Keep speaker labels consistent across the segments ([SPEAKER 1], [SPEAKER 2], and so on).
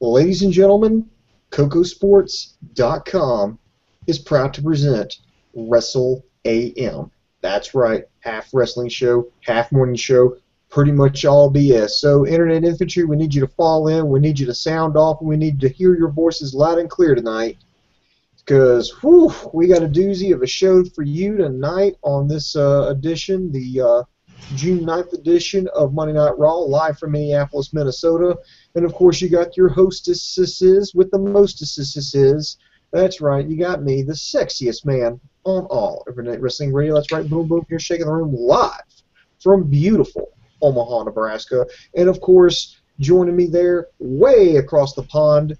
[SPEAKER 1] Ladies and gentlemen, Kocosports.com is proud to present Wrestle AM. That's right, half wrestling show, half morning show, pretty much all BS. So, Internet Infantry, we need you to fall in, we need you to sound off, and we need to hear your voices loud and clear tonight. Because, we got a doozy of a show for you tonight on this edition, the June 9th edition of Monday Night Raw, live from Minneapolis, Minnesota. And, of course, you got your hostesses with the mostesses. That's right, you got me, the sexiest man on all Internet Wrestling Radio. That's right, boom, boom, you're shaking the room live from beautiful Omaha, Nebraska. And, of course, joining me there way across the pond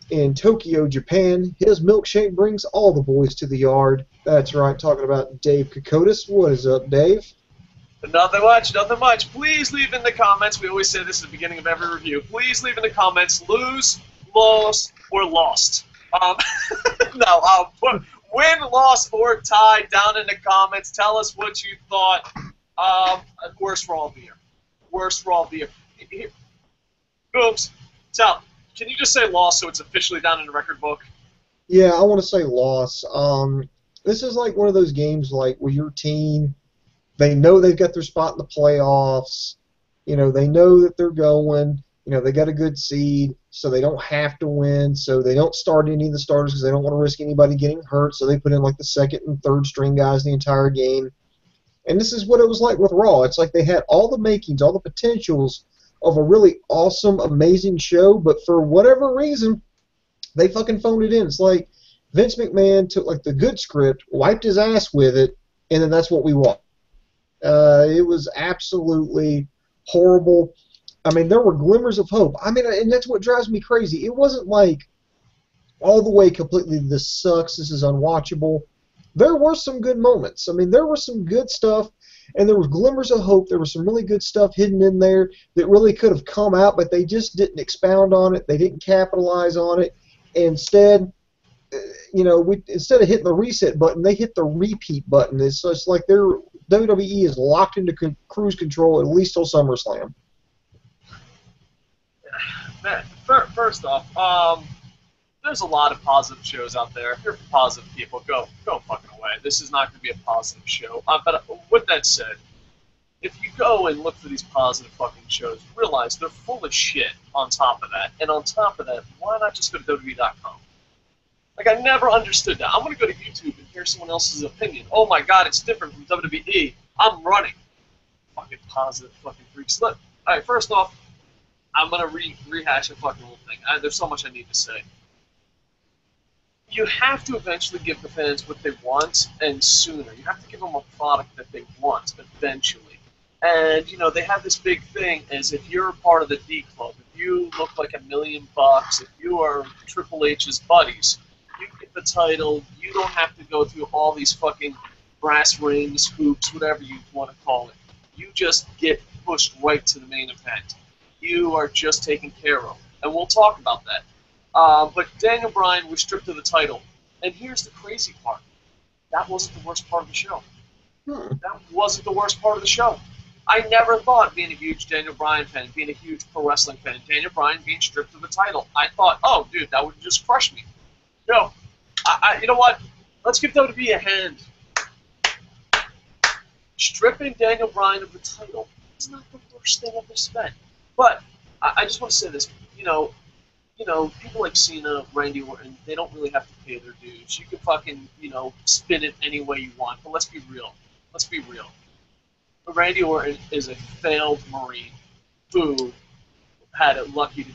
[SPEAKER 1] in Tokyo, Japan, his milkshake brings all the boys to the yard. That's right, talking about Dave Kokotis. What is up, Dave?
[SPEAKER 2] Nothing much, nothing much. Please leave in the comments. We always say this at the beginning of every review. Please leave in the comments, lose, lost, or lost. Win, loss, or tie down in the comments. Tell us what you thought. Worst Raw beer. Worst Raw beer. Booms. Sal, can you just say loss so it's officially down in the record book?
[SPEAKER 1] Yeah, I want to say loss. This is like one of those games like where your team, they know they've got their spot in the playoffs. You know, they know that they're going. You know, they got a good seed, so they don't have to win. So they don't start any of the starters because they don't want to risk anybody getting hurt. So they put in like the second and third string guys the entire game. And this is what it was like with Raw. It's like they had all the makings, all the potentials of a really awesome, amazing show, but for whatever reason, they fucking phoned it in. It's like Vince McMahon took like the good script, wiped his ass with it, and then that's what we want. It was absolutely horrible. I mean, there were glimmers of hope. I mean, and that's what drives me crazy. It wasn't like all the way completely, this sucks, this is unwatchable. There were some good moments. I mean, there was some good stuff, and there were glimmers of hope. There was some really good stuff hidden in there that really could have come out, but they just didn't expound on it. They didn't capitalize on it. Instead, instead of hitting the reset button, they hit the repeat button. It's like their WWE is locked into cruise control at least till SummerSlam.
[SPEAKER 2] Man, first off, there's a lot of positive shows out there. If you're positive people, go fucking away. This is not going to be a positive show. But with that said, if you go and look for these positive fucking shows, realize they're full of shit on top of that. And on top of that, why not just go to WWE.com? Like, I never understood that. I'm going to go to YouTube and hear someone else's opinion. Oh my god, it's different from WWE. I'm running. Fucking positive fucking freaks. Look, alright, first off, I'm going to rehash a fucking whole thing. There's so much I need to say. You have to eventually give the fans what they want, and sooner. You have to give them a product that they want, eventually. And, you know, they have this big thing as if you're a part of the D Club, if you look like $1 million, if you are Triple H's buddies, you get the title, you don't have to go through all these fucking brass rings, hoops, whatever you want to call it. You just get pushed right to the main event. You are just taken care of. And we'll talk about that. But Daniel Bryan was stripped of the title. And here's the crazy part. That wasn't the worst part of the show. That wasn't the worst part of the show. I never thought, being a huge Daniel Bryan fan, being a huge pro wrestling fan, Daniel Bryan being stripped of the title, I thought, oh, dude, that would just crush me. No. You know what? Let's give WWE a hand. Stripping Daniel Bryan of the title is not the worst thing ever spent. But I just want to say this. You know, people like Cena, Randy Orton, they don't really have to pay their dues. You can fucking, spin it any way you want. But let's be real. Let's be real. Randy Orton is a failed Marine who had it lucky to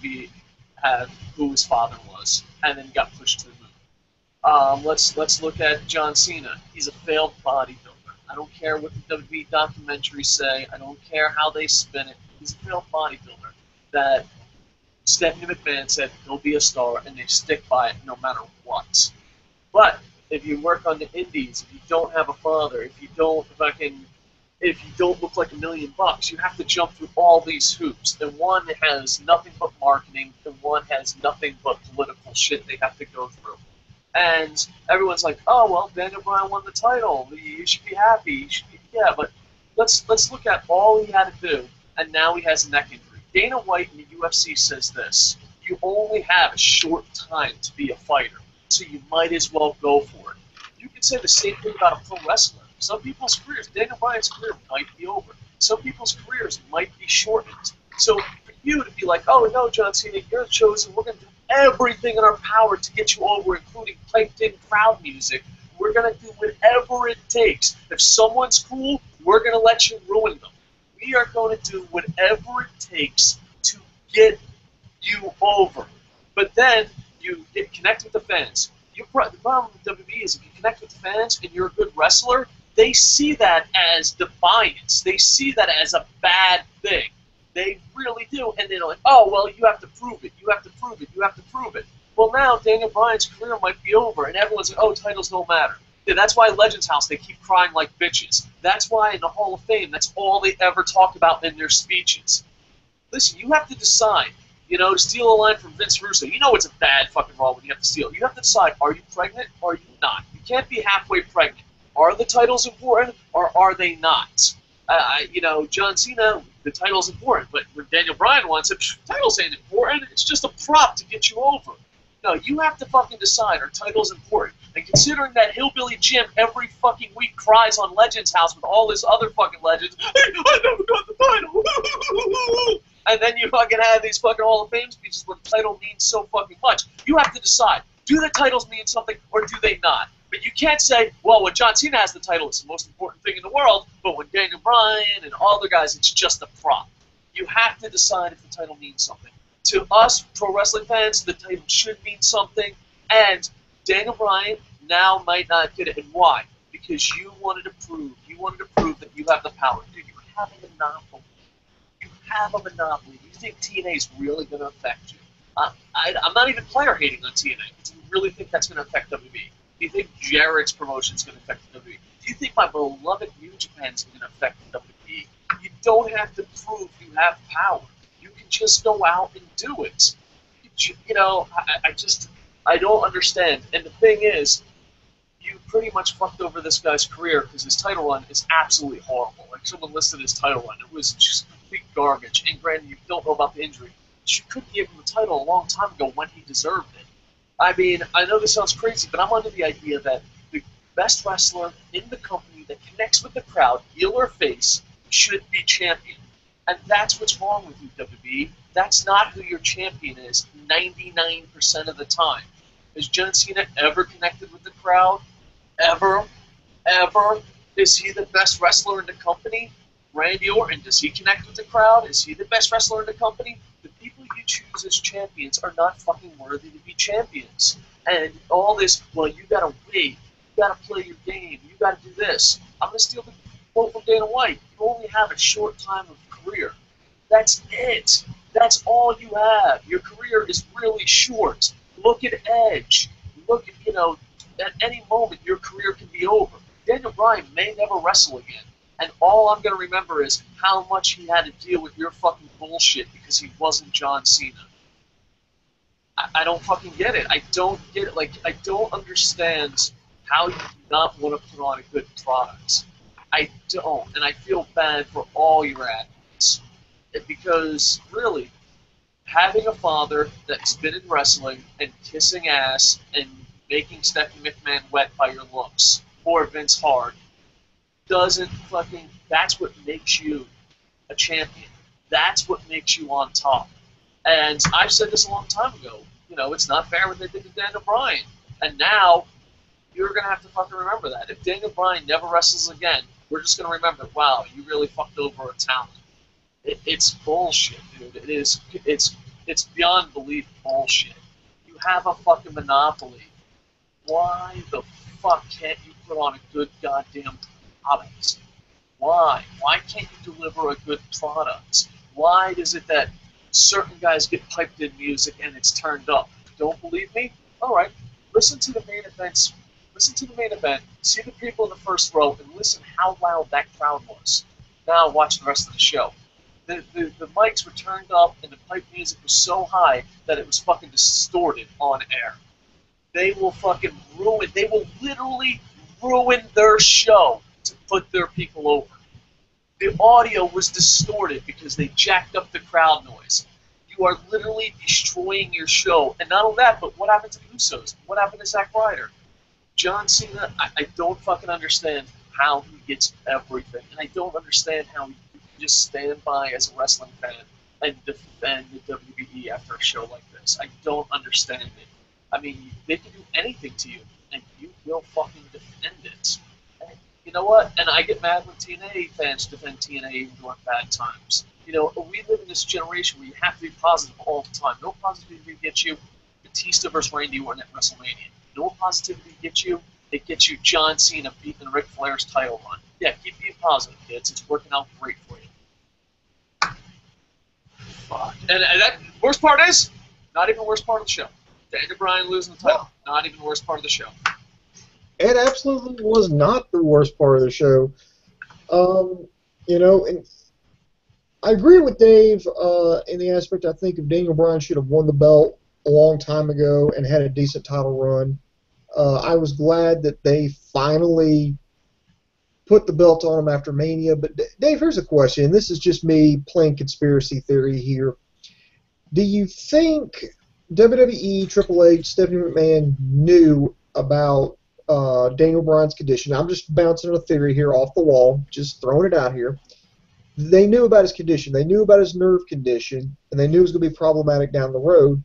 [SPEAKER 2] have who his father was, and then got pushed to the moon. Let's look at John Cena. He's a failed bodybuilder. I don't care what the WWE documentaries say. I don't care how they spin it. He's a failed bodybuilder that Stephanie McMahon said he'll be a star, and they stick by it no matter what. But if you work on the indies, if you don't have a father, if you don't look like $1 million, you have to jump through all these hoops. And one has nothing but marketing, and one has nothing but political shit they have to go through. And everyone's like, oh, well, Daniel Bryan won the title. You should be happy. You should be, yeah, but let's look at all he had to do, and now he has a neck injury. Dana White in the UFC says this: You only have a short time to be a fighter, so you might as well go for it. You can say the same thing about a pro wrestler. Some people's careers, Daniel Bryan's career might be over. Some people's careers might be shortened. So for you to be like, oh no, John Cena, you're chosen, we're going to do everything in our power to get you over, including piped-in crowd music. We're going to do whatever it takes. If someone's cool, we're going to let you ruin them. We are going to do whatever it takes to get you over. But then you get connect with the fans. The problem with WWE is if you connect with the fans and you're a good wrestler, they see that as defiance. They see that as a bad thing. They really do. And they're like, oh, well, you have to prove it. You have to prove it. You have to prove it. Well, now Daniel Bryan's career might be over, and everyone's like, oh, titles don't matter. Yeah, that's why Legends House, they keep crying like bitches. That's why in the Hall of Fame, that's all they ever talk about in their speeches. Listen, you have to decide. You know, to steal a line from Vince Russo, you know it's a bad fucking Raw when you have to steal. You have to decide, are you pregnant or are you not? You can't be halfway pregnant. Are the titles important or are they not? You know, John Cena, the title's important, but when Daniel Bryan wants it, titles ain't important. It's just a prop to get you over. No, you have to fucking decide, are titles important? And considering that Hillbilly Jim every fucking week cries on Legends House with all his other fucking legends, hey, I never got the title. And then you fucking have these fucking Hall of Fame speeches where the title means so fucking much. You have to decide, do the titles mean something or do they not? But you can't say, well, when John Cena has the title, it's the most important thing in the world, but when Daniel Bryan and all the guys, it's just a prop. You have to decide if the title means something. To us, pro wrestling fans, the title should mean something, and Daniel Bryan now might not get it. And why? Because you wanted to prove that you have the power. Dude, you have a monopoly. You have a monopoly. Do you think TNA is really going to affect you? I'm not even player hating on TNA. Do you really think that's going to affect WWE? Do you think Jarrett's promotion is going to affect WWE? Do you think my beloved New Japan is going to affect WWE? You don't have to prove you have power. You can just go out and do it. You know, I don't understand. And the thing is, you pretty much fucked over this guy's career because his title run is absolutely horrible. Like, someone listed his title run. It was just complete garbage. And granted, you don't know about the injury. But you could give him the title a long time ago when he deserved it. I mean, I know this sounds crazy, but I'm under the idea that the best wrestler in the company that connects with the crowd, heel or face, should be champion. And that's what's wrong with you, WWE. That's not who your champion is 99% of the time. Has John Cena ever connected with the crowd? Ever? Ever? Is he the best wrestler in the company? Randy Orton, does he connect with the crowd? Is he the best wrestler in the company? The people you choose as champions are not fucking worthy to be champions. And all this, well, you gotta wait, you gotta play your game, you gotta do this. I'm gonna steal the quote from Dana White. You only have a short time of career. That's it. That's all you have. Your career is really short. Look at Edge. Look at, you know, at any moment your career can be over. Daniel Bryan may never wrestle again. And all I'm going to remember is how much he had to deal with your fucking bullshit because he wasn't John Cena. I don't fucking get it. I don't get it. Like, I don't understand how you do not want to put on a good product. I don't. And I feel bad for all your athletes. Because, really, having a father that's been in wrestling and kissing ass and making Stephanie McMahon wet by your looks, or Vince Hart, doesn't fucking, that's what makes you a champion. That's what makes you on top. And I've said this a long time ago, you know, it's not fair what they did to Daniel Bryan. And now, you're going to have to fucking remember that. If Daniel Bryan never wrestles again, we're just going to remember, wow, you really fucked over a talent. It's bullshit, dude. It's beyond belief bullshit. You have a fucking monopoly. Why the fuck can't you put on a good goddamn product? Why? Why can't you deliver a good product? Why is it that certain guys get piped in music and it's turned up? Don't believe me? Alright, listen to the main events. Listen to the main event, see the people in the first row, and listen how loud that crowd was. Now watch the rest of the show. The mics were turned up and the pipe music was so high that it was fucking distorted on air. They will fucking ruin, they will literally ruin their show to put their people over. The audio was distorted because they jacked up the crowd noise. You You are literally destroying your show. And not only that, but what happened to the Usos? What happened to Zack Ryder? John Cena, I don't fucking understand how he gets everything. And I don't understand how he can just stand by as a wrestling fan and defend the WWE after a show like this. I don't understand it. I mean, they can do anything to you, and you will fucking defend it. And you know what? And I get mad when TNA fans defend TNA even during bad times. You know, we live in this generation where you have to be positive all the time. No positivity gets you Batista versus Randy Orton at WrestleMania. No positivity gets you. It gets you John Cena beating Ric Flair's title run. Yeah, keep being positive, kids. It's working out great for you. Fuck. And that worst part is not even the worst part of the show. Daniel Bryan losing the title. Not even the worst part of the show.
[SPEAKER 1] It absolutely was not the worst part of the show. You know, and I agree with Dave in the aspect I think if Daniel Bryan should have won the belt a long time ago and had a decent title run. I was glad that they finally put the belt on him after Mania. But Dave, here's a question. This is just me playing conspiracy theory here. Do you think WWE, Triple H, Stephanie McMahon knew about Daniel Bryan's condition? I'm just bouncing a theory here off the wall, just throwing it out here. They knew about his condition. They knew about his nerve condition, and they knew it was going to be problematic down the road.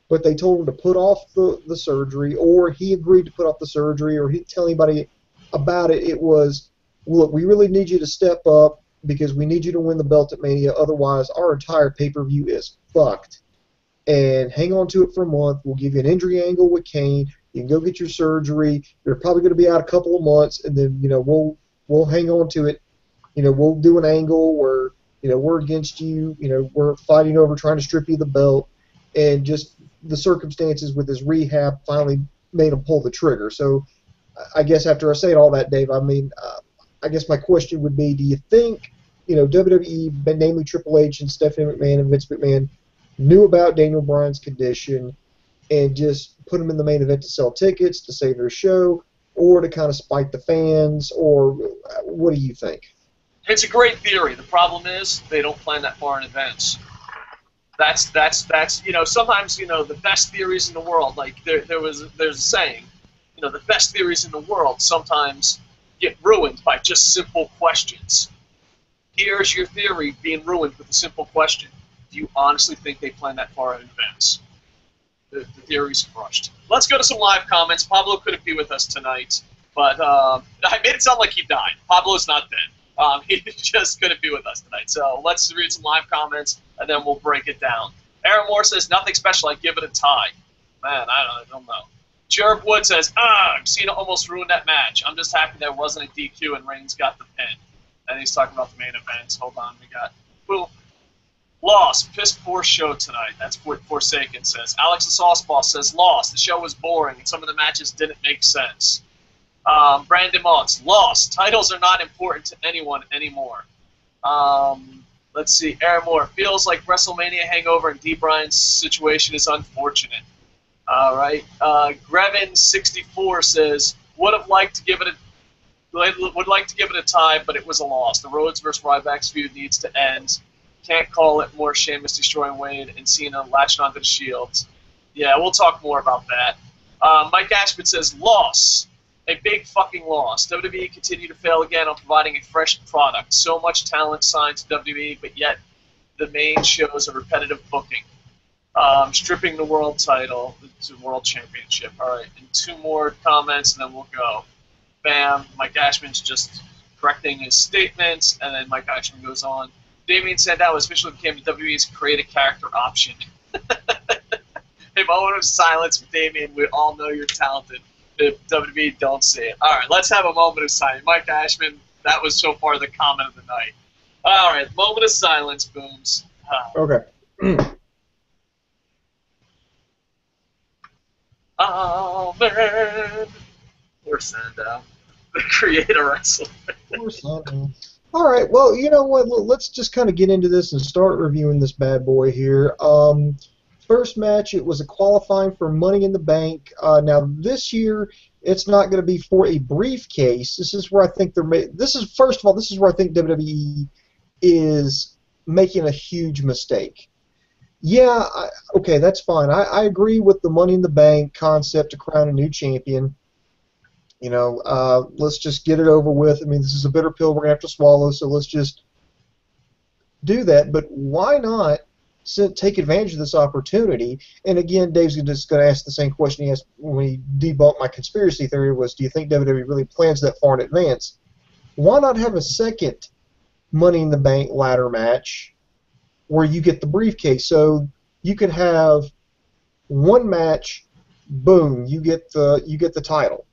[SPEAKER 1] But they told him to put off the surgery, or he agreed to put off the surgery, or he didn't tell anybody about it. It was, look, we really need you to step up because we need you to win the belt at Mania. Otherwise, our entire pay-per-view is fucked. And hang on to it for a month. We'll give you an injury angle with Kane. You can go get your surgery. You're probably going to be out a couple of months, and then we'll hang on to it. We'll do an angle where we're against you. We're fighting over trying to strip you the belt, and just the circumstances with his rehab finally made him pull the trigger. So I guess after I say all that, Dave, I mean, I guess my question would be, do you think, WWE, namely Triple H and Stephanie McMahon and Vince McMahon, knew about Daniel Bryan's condition and just put him in the main event to sell tickets, to save their show, or to kind of spite the fans, or what do you think?
[SPEAKER 2] It's a great theory. The problem is they don't plan that far in advance. That's sometimes the best theories in the world, like there's a saying, the best theories in the world sometimes get ruined by just simple questions. Here's your theory being ruined with a simple question. Do you honestly think they planned that far in advance? The theory's crushed. Let's go to some live comments. Pablo couldn't be with us tonight, but I made it sound like he died. Pablo's not dead. He just couldn't be with us tonight. So let's read some live comments, and then we'll break it down. Aaron Moore says, nothing special. I give it a tie. Man, I don't know. Jared Wood says, Cena almost ruined that match. I'm just happy there wasn't a DQ and Reigns got the pin. And he's talking about the main event. Hold on. We got lost. Piss poor show tonight. That's what Forsaken says. Alex the Sauceball says, lost. The show was boring, and some of the matches didn't make sense. Brandon Moss, lost. Titles are not important to anyone anymore. Let's see. Aaron Moore, feels like WrestleMania hangover and D. Bryan's situation is unfortunate. All right. Grevin64 says, would like to give it a tie, but it was a loss. The Rhodes versus Ryback's feud needs to end. Can't call it more Sheamus destroying Wade and Cena latching onto the Shields. Yeah, we'll talk more about that. Mike Ashman says, loss. A big fucking loss. WWE continue to fail again on providing a fresh product. So much talent signed to WWE, but yet the main shows are repetitive booking. Stripping the world title to world championship. All right, and two more comments, and then we'll go. Bam. Mike Ashman's just correcting his statements, and then Mike Ashman goes on. Damien Sandow officially became WWE's creative character option. A moment of silence for Damien. We all know you're talented. If WWE don't see it. All right, let's have a moment of silence. Mike Ashman, that was so far the comment of the night. All right, moment of silence, Booms.
[SPEAKER 1] Okay.
[SPEAKER 2] Oh, man. Poor Sandow, the creator wrestler.
[SPEAKER 1] Poor Sandow. All right, well, you know what? Let's just kind of get into this and start reviewing this bad boy here. First match, it was a qualifying for Money in the Bank. Now this year, it's not going to be for a briefcase. This is where I think first of all, this is where I think WWE is making a huge mistake. Yeah, okay, that's fine. I agree with the Money in the Bank concept to crown a new champion. Let's just get it over with. I mean, this is a bitter pill we're gonna have to swallow, so let's just do that. But why not take advantage of this opportunity? And again, Dave's just going to ask the same question he asked when he debunked my conspiracy theory: was, do you think WWE really plans that far in advance? Why not have a second Money in the Bank ladder match where you get the briefcase? So you could have one match, boom, you get the title.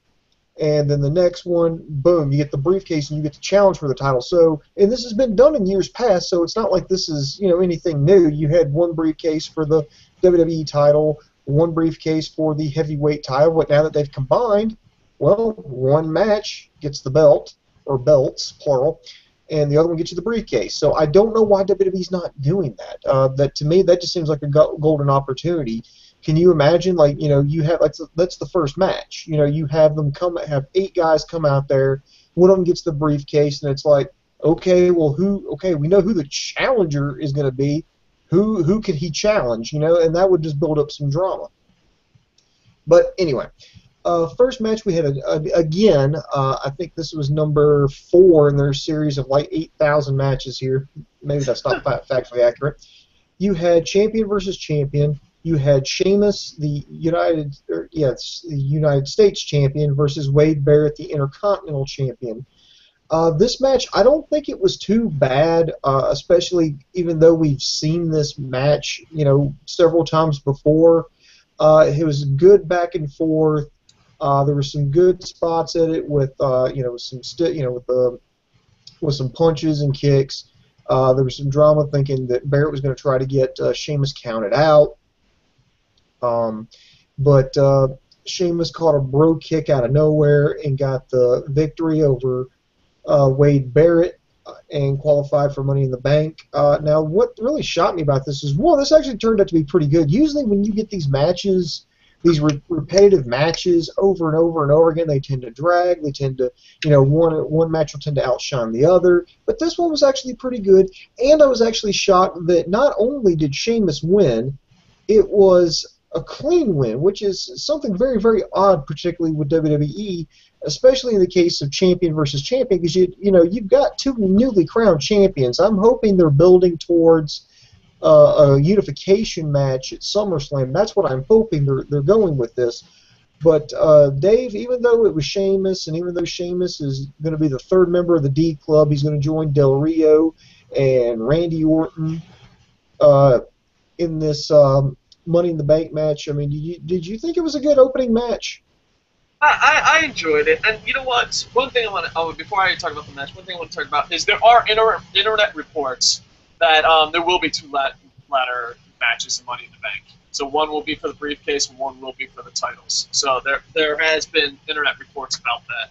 [SPEAKER 1] And then the next one, boom, you get the briefcase and you get the challenge for the title. So, and this has been done in years past, so it's not like this is, anything new. You had one briefcase for the WWE title, one briefcase for the heavyweight title, but now that they've combined, well, one match gets the belt, or belts, plural, and the other one gets you the briefcase. So I don't know why WWE's not doing that. That to me, that just seems like a golden opportunity. Can you imagine, like, you have, that's the first match. You have them have 8 guys come out there. One of them gets the briefcase, and it's like, okay, well, we know who the challenger is going to be. Who could he challenge? And that would just build up some drama. But anyway, first match we had again. I think this was number 4 in their series of like 8,000 matches here. Maybe that's not factually accurate. You had champion versus champion. You had Sheamus, the United States champion, versus Wade Barrett, the Intercontinental champion. This match, I don't think it was too bad, especially even though we've seen this match, several times before. It was good back and forth. There were some good spots at it with, with some punches and kicks. There was some drama thinking that Barrett was going to try to get Sheamus counted out. But Sheamus caught a bro kick out of nowhere and got the victory over Wade Barrett and qualified for Money in the Bank. Now, what really shocked me about this is, well, this actually turned out to be pretty good. Usually when you get these matches, these repetitive matches over and over and over again, they tend to drag. They tend to, one match will tend to outshine the other. But this one was actually pretty good, and I was actually shocked that not only did Sheamus win, it was a clean win, which is something very, very odd, particularly with WWE, especially in the case of champion versus champion, because you've got 2 newly crowned champions. I'm hoping they're building towards a unification match at SummerSlam. That's what I'm hoping they're going with this. But Dave, even though it was Sheamus, and even though Sheamus is going to be the 3rd member of the D Club, he's going to join Del Rio and Randy Orton in this Money in the Bank match. I mean, did you think it was a good opening match?
[SPEAKER 2] I enjoyed it, and you know what? One thing I want to before I talk about the match, one thing I want to talk about is there are internet reports that there will be 2 ladder matches in Money in the Bank. So one will be for the briefcase, and one will be for the titles. So there has been internet reports about that,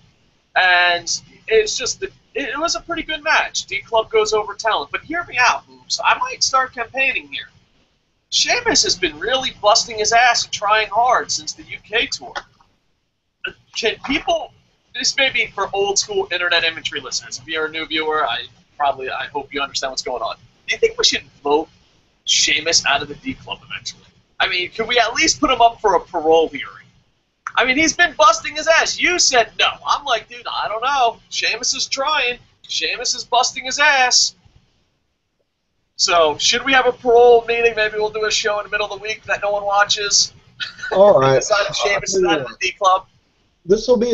[SPEAKER 2] and it's just it was a pretty good match. D Club goes over talent, but hear me out, Moves. I might start campaigning here. Sheamus has been really busting his ass and trying hard since the UK tour. Can people, this may be for old school internet imagery listeners. If you're a new viewer, I hope you understand what's going on. Do you think we should vote Sheamus out of the D Club eventually? I mean, could we at least put him up for a parole hearing? I mean, he's been busting his ass. You said no. I'm like, dude, I don't know. Sheamus is trying. Sheamus is busting his ass. So, should we have a parole meeting? Maybe we'll do a show in the middle of the week that no one watches.
[SPEAKER 1] All right.
[SPEAKER 2] Decide Sheamus is out of the D Club.
[SPEAKER 1] This will be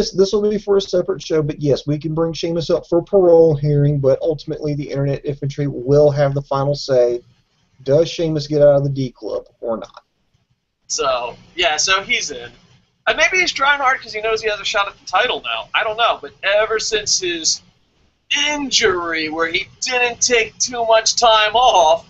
[SPEAKER 1] for a separate show, but yes, we can bring Sheamus up for parole hearing, but ultimately the Internet Infantry will have the final say. Does Sheamus get out of the D Club or not?
[SPEAKER 2] So, yeah, so he's in. And maybe he's trying hard because he knows he has a shot at the title now. I don't know, but ever since his injury where he didn't take too much time off,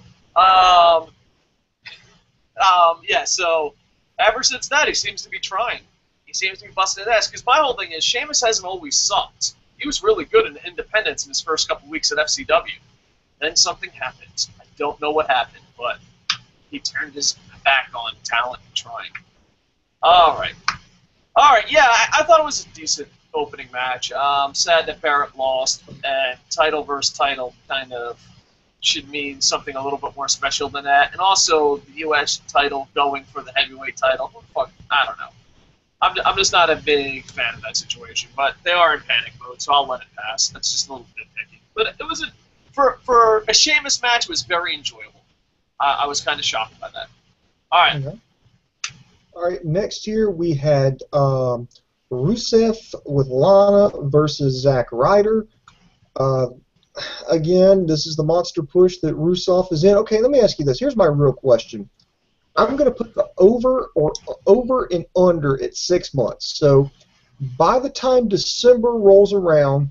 [SPEAKER 2] so ever since that he seems to be trying. He seems to be busting his ass. Because my whole thing is, Sheamus hasn't always sucked. He was really good in independence in his first couple weeks at FCW. Then something happened. I don't know what happened, but he turned his back on talent and trying. All right, yeah, I thought it was a decent opening match. Sad that Barrett lost, and title versus title kind of should mean something a little bit more special than that. And also the U.S. title going for the heavyweight title. Fuck, I don't know. I'm just not a big fan of that situation. But they are in panic mode, so I'll let it pass. That's just a little bit picky. But it was for a Sheamus match, it was very enjoyable. I was kind of shocked by that. All right.
[SPEAKER 1] Okay. All right, next year we had Rusev with Lana versus Zack Ryder. Again, this is the monster push that Rusev is in. Okay, let me ask you this. Here's my real question. I'm going to put the over and under at 6 months. So by the time December rolls around,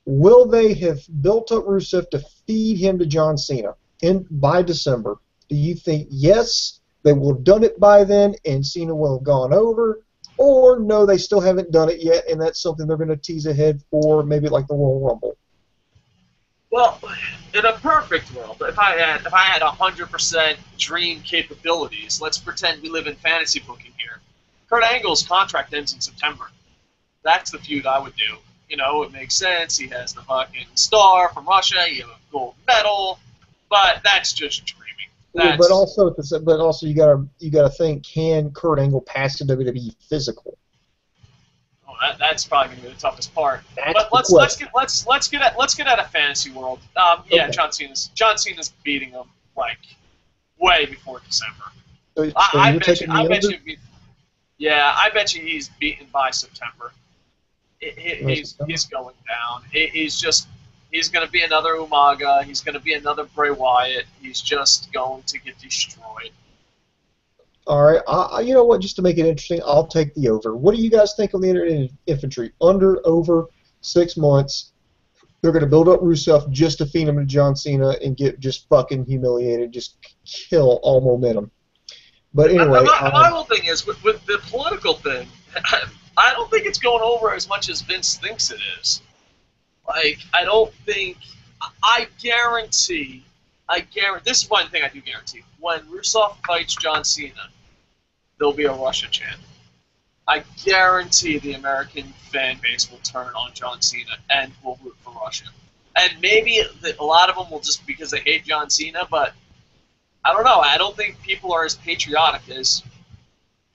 [SPEAKER 1] will they have built up Rusev to feed him to John Cena by December? Do you think yes, they will have done it by then and Cena will have gone over? Or no, they still haven't done it yet and that's something they're going to tease ahead for maybe like the Royal Rumble?
[SPEAKER 2] Well, in a perfect world, if I had 100% dream capabilities, let's pretend we live in fantasy booking here. Kurt Angle's contract ends in September. That's the feud I would do. You know, it makes sense. He has the fucking star from Russia. He has a gold medal, but that's just dreaming.
[SPEAKER 1] But also you gotta think: can Kurt Angle pass the WWE physical?
[SPEAKER 2] That's probably gonna be the toughest part. But let's get at a fantasy world. Yeah, okay. John Cena's beating him like way before December.
[SPEAKER 1] So
[SPEAKER 2] I bet you he's beaten by September. He's going down. He's going to be another Umaga. He's going to be another Bray Wyatt. He's just going to get destroyed.
[SPEAKER 1] All right, you know what? Just to make it interesting, I'll take the over. What do you guys think on the Internet Infantry? Under, over, 6 months. They're going to build up Rusev just to feed him to John Cena and get just fucking humiliated, just kill all momentum. But anyway,
[SPEAKER 2] my whole thing is with the political thing. I don't think it's going over as much as Vince thinks it is. Like, I guarantee. This is one thing I do guarantee. When Rusev fights John Cena, there'll be a Russia chant. I guarantee the American fan base will turn on John Cena and will root for Russia. And maybe a lot of them will just because they hate John Cena, but I don't know. I don't think people are as patriotic as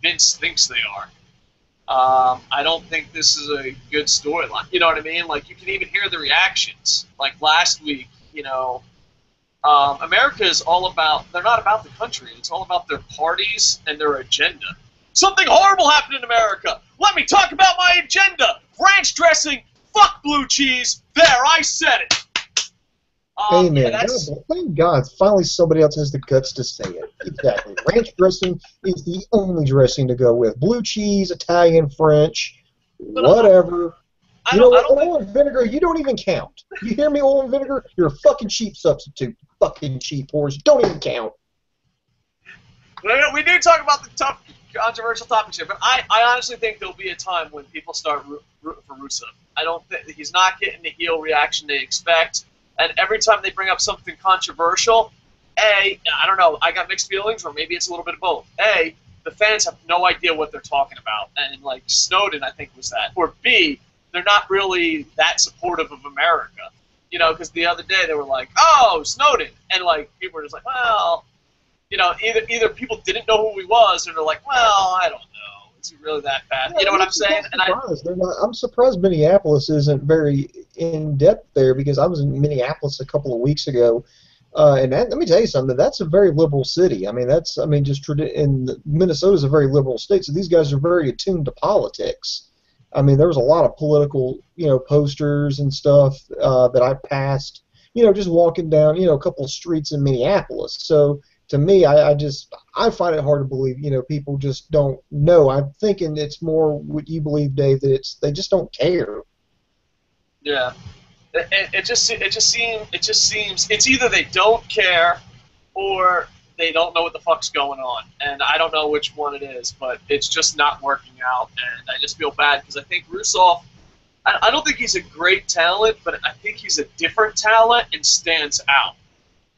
[SPEAKER 2] Vince thinks they are. I don't think this is a good storyline. You know what I mean? Like, you can even hear the reactions. Like, last week, you know, America is all about, they're not about the country. It's all about their parties and their agenda. Something horrible happened in America. Let me talk about my agenda. Ranch dressing, fuck blue cheese. There, I said it.
[SPEAKER 1] Amen. Yeah, thank God, finally somebody else has the guts to say it. Exactly. Ranch dressing is the only dressing to go with. Blue cheese, Italian, French, whatever. Oil and vinegar, you don't even count. You hear me, oil and vinegar? You're a fucking cheap substitute. Fucking cheap whores. Don't even count.
[SPEAKER 2] We do talk about the tough, controversial topics here, but I honestly think there'll be a time when people start rooting for Rusev. I don't think he's not getting the heel reaction they expect. And every time they bring up something controversial, I don't know, I got mixed feelings, or maybe it's a little bit of both. The fans have no idea what they're talking about, and like Snowden, I think, was that. Or B, they're not really that supportive of America. You know, because the other day they were like, oh, Snowden. And like people were just like, well, you know, either people didn't know who he was, or they're like, well, I don't know. Is he really that bad? Yeah, you know what I'm saying?
[SPEAKER 1] I'm surprised Minneapolis isn't very in depth there, because I was in Minneapolis a couple of weeks ago, and let me tell you something. That's a very liberal city. Minnesota's a very liberal state, so these guys are very attuned to politics. I mean, there was a lot of political, posters and stuff that I passed, just walking down, a couple of streets in Minneapolis. So to me, I find it hard to believe, people just don't know. I'm thinking it's more what you believe, Dave, that they just don't care.
[SPEAKER 2] Yeah, it just seems it's either they don't care or they don't know what the fuck's going on, and I don't know which one it is, but it's just not working out, and I just feel bad because I think Rusev, I don't think he's a great talent, but I think he's a different talent and stands out.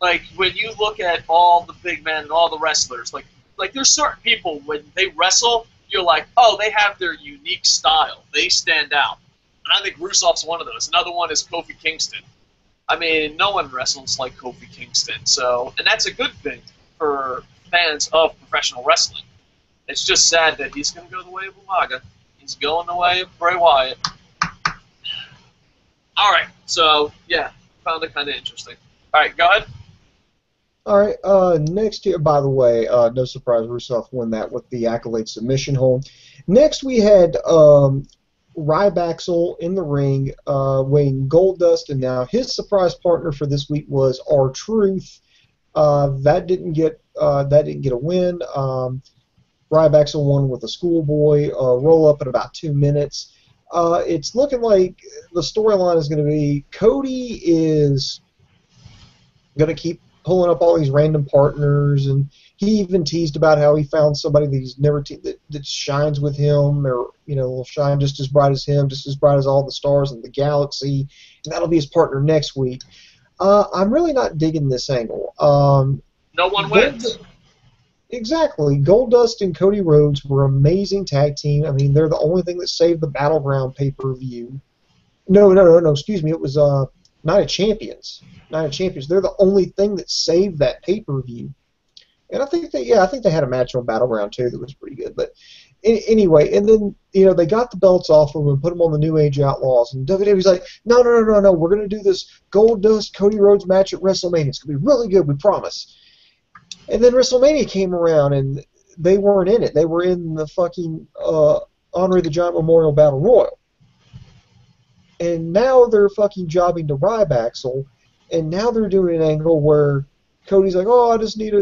[SPEAKER 2] Like, when you look at all the big men and all the wrestlers, like there's certain people, when they wrestle, you're like, oh, they have their unique style. They stand out. And I think Rusev's one of those. Another one is Kofi Kingston. I mean, no one wrestles like Kofi Kingston, and that's a good thing for fans of professional wrestling. It's just sad that he's going to go the way of Umaga. He's going the way of Bray Wyatt. All right, so yeah, found it kind of interesting. All right, go ahead.
[SPEAKER 1] All right. Next year, by the way, no surprise, Rusev won that with the Accolade submission hold. Next, we had Rybaxel in the ring, weighing Goldust, and now his surprise partner for this week was R-Truth. That didn't get a win. Rybaxel won with a schoolboy roll up in about 2 minutes. It's looking like the storyline is going to be Cody is going to keep pulling up all these random partners, and he even teased about how he found somebody that he's never that shines with him, or will shine just as bright as him, just as bright as all the stars in the galaxy, and that'll be his partner next week. I'm really not digging this angle.
[SPEAKER 2] No one wins.
[SPEAKER 1] Exactly. Goldust and Cody Rhodes were an amazing tag team. I mean, they're the only thing that saved the Battleground pay-per-view. No. Excuse me. It was Night of Champions. Night of Champions. They're the only thing that saved that pay-per-view. And I think they had a match on Battleground too that was pretty good. But anyway, and then they got the belts off of them and put them on the New Age Outlaws. And WWE's like, no, we're gonna do this Goldust Cody Rhodes match at WrestleMania. It's gonna be really good, we promise. And then WrestleMania came around and they weren't in it. They were in the fucking Andre the Giant Memorial Battle Royal. And now they're fucking jobbing to Rybaxel, and now they're doing an angle where Cody's like, oh, I just need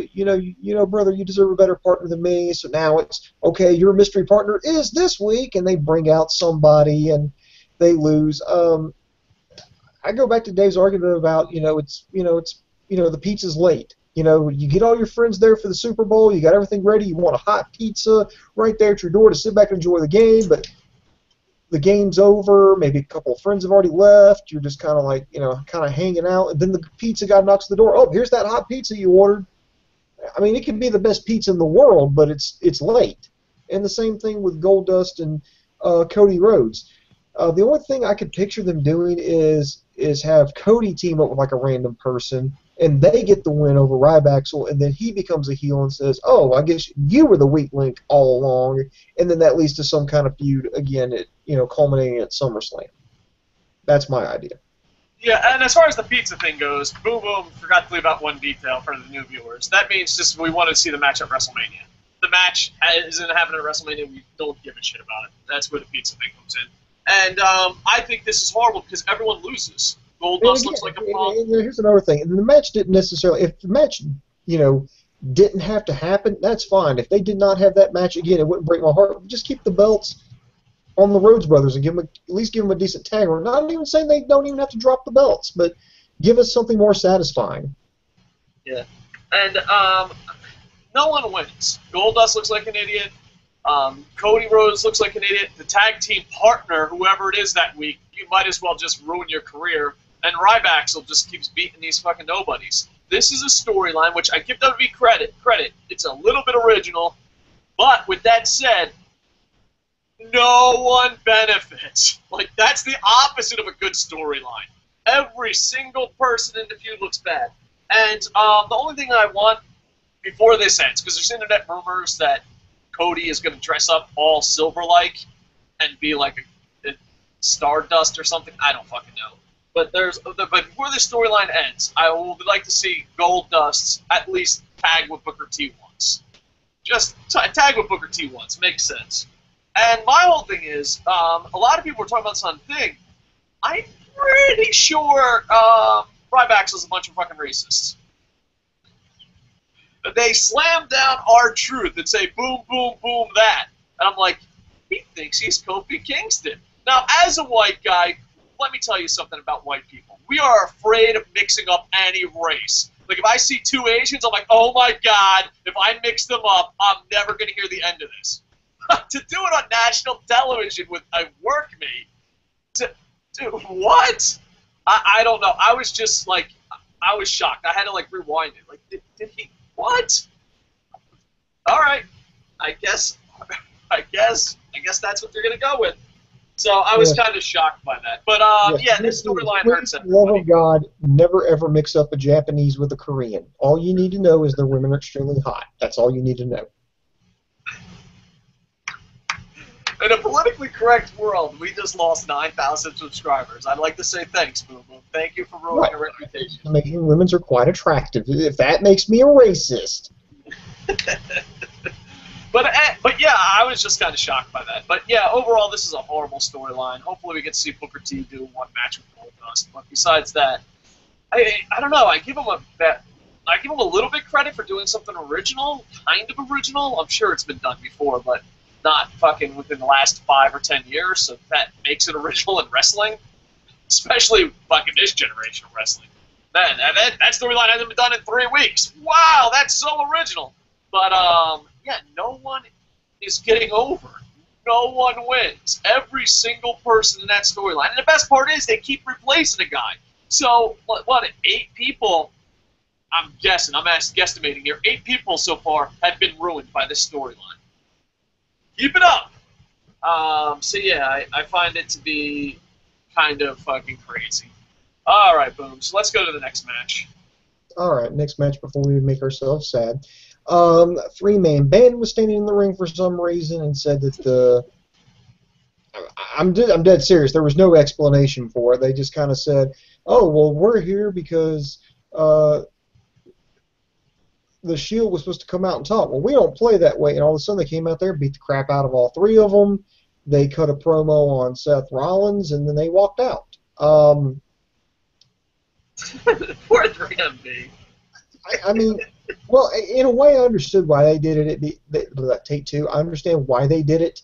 [SPEAKER 1] brother, you deserve a better partner than me. So now it's, okay, your mystery partner is this week, and they bring out somebody, and they lose. I go back to Dave's argument about, the pizza's late. You get all your friends there for the Super Bowl, you got everything ready, you want a hot pizza right there at your door to sit back and enjoy the game, but the game's over, maybe a couple of friends have already left, you're just kind of like, kind of hanging out, and then the pizza guy knocks the door, oh, here's that hot pizza you ordered. I mean, it could be the best pizza in the world, but it's late. And the same thing with Goldust and Cody Rhodes. The only thing I could picture them doing is have Cody team up with like a random person, and they get the win over Rybaxel, and then he becomes a heel and says, oh, I guess you were the weak link all along, and then that leads to some kind of feud again, culminating at SummerSlam. That's my idea.
[SPEAKER 2] Yeah, and as far as the pizza thing goes, Boom Boom forgot to leave out one detail for the new viewers. That means just we want to see the match at WrestleMania. The match isn't happening at WrestleMania, we don't give a shit about it. That's where the pizza thing comes in. And I think this is horrible because everyone loses. Goldust looks like a punk.
[SPEAKER 1] Here's another thing. The match didn't necessarily... If the match, didn't have to happen, that's fine. If they did not have that match again, it wouldn't break my heart. Just keep the belts on the Rhodes Brothers and at least give them a decent tag. Or not even saying they don't even have to drop the belts, but give us something more satisfying.
[SPEAKER 2] Yeah. And no one wins. Goldust looks like an idiot. Cody Rhodes looks like an idiot. The tag team partner, whoever it is that week, you might as well just ruin your career. And Rybaxel just keeps beating these fucking nobodies. This is a storyline which I give WWE credit. It's a little bit original, but with that said, no one benefits. Like, that's the opposite of a good storyline. Every single person in the feud looks bad. And the only thing I want before this ends, because there's internet rumors that Cody is going to dress up all silver-like and be like a Stardust or something. I don't fucking know. But before this storyline ends, I would like to see Goldust at least tag with Booker T once. Just tag with Booker T once. Makes sense. And my whole thing is, a lot of people were talking about this on Thing. I'm pretty sure Rybaxel's a bunch of fucking racists. They slam down R-Truth and say, boom, boom, boom, that. And I'm like, he thinks he's Kofi Kingston. Now, as a white guy, let me tell you something about white people. We are afraid of mixing up any race. Like, if I see two Asians, I'm like, oh my God, if I mix them up, I'm never going to hear the end of this. To do it on national television with a workmate, what? I don't know. I was just like, I was shocked. I had to like rewind it. Like, did he? What? All right. I guess that's what they're gonna go with. So I was kind of shocked by that. But yeah, this storyline hurts
[SPEAKER 1] everybody. For the love
[SPEAKER 2] everybody.
[SPEAKER 1] of God, never ever mix up a Japanese with a Korean. All you need to know is their women are extremely hot. That's all you need to know.
[SPEAKER 2] In a politically correct world, we just lost 9,000 subscribers. I'd like to say thanks, Boom Boom. Thank you for ruining your reputation.
[SPEAKER 1] Amazing women are quite attractive. If that makes me a racist.
[SPEAKER 2] But yeah, I was just kind of shocked by that. But yeah, overall, this is a horrible storyline. Hopefully, we get to see Booker T do one match with Goldust. But besides that, I don't know. I give him a little bit credit for doing something original, kind of original. I'm sure it's been done before, but not fucking within the last 5 or 10 years. So that makes it original in wrestling, especially fucking this generation of wrestling. Man, that storyline hasn't been done in 3 weeks. Wow, that's so original. But yeah, no one is getting over. No one wins. Every single person in that storyline. And the best part is they keep replacing a guy. So, what 8 people, I'm guessing, I'm guesstimating here, 8 people so far have been ruined by this storyline. Keep it up! So yeah, I find it to be kind of fucking crazy. Alright, Boom. So let's go to the next match.
[SPEAKER 1] Alright, next match before we make ourselves sad. 3-man band was standing in the ring for some reason and said that I'm dead serious. There was no explanation for it. They just kind of said, "Oh, well, we're here because the Shield was supposed to come out and talk." Well, we don't play that way. And all of a sudden, they came out there, beat the crap out of all 3 of them. They cut a promo on Seth Rollins, and then they walked out.
[SPEAKER 2] Poor 3MB.
[SPEAKER 1] I mean, well, in a way, I understood why they did it. Take 2. I understand why they did it.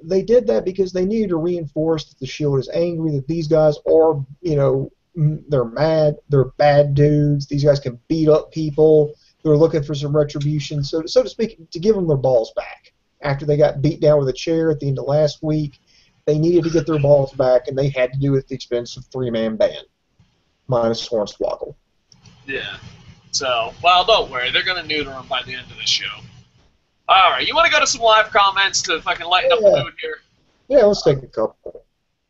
[SPEAKER 1] They did that because they needed to reinforce that the Shield is angry, that these guys are, they're mad, they're bad dudes. These guys can beat up people. They're looking for some retribution, so to speak, to give them their balls back. After they got beat down with a chair at the end of last week, they needed to get their balls back, and they had to do it at the expense of 3-man band, minus Hornswoggle.
[SPEAKER 2] Yeah. So, well, don't worry. They're going to neuter him by the end of the show. All right. You want to go to some live comments to fucking lighten up the mood here?
[SPEAKER 1] Yeah, let's take a couple.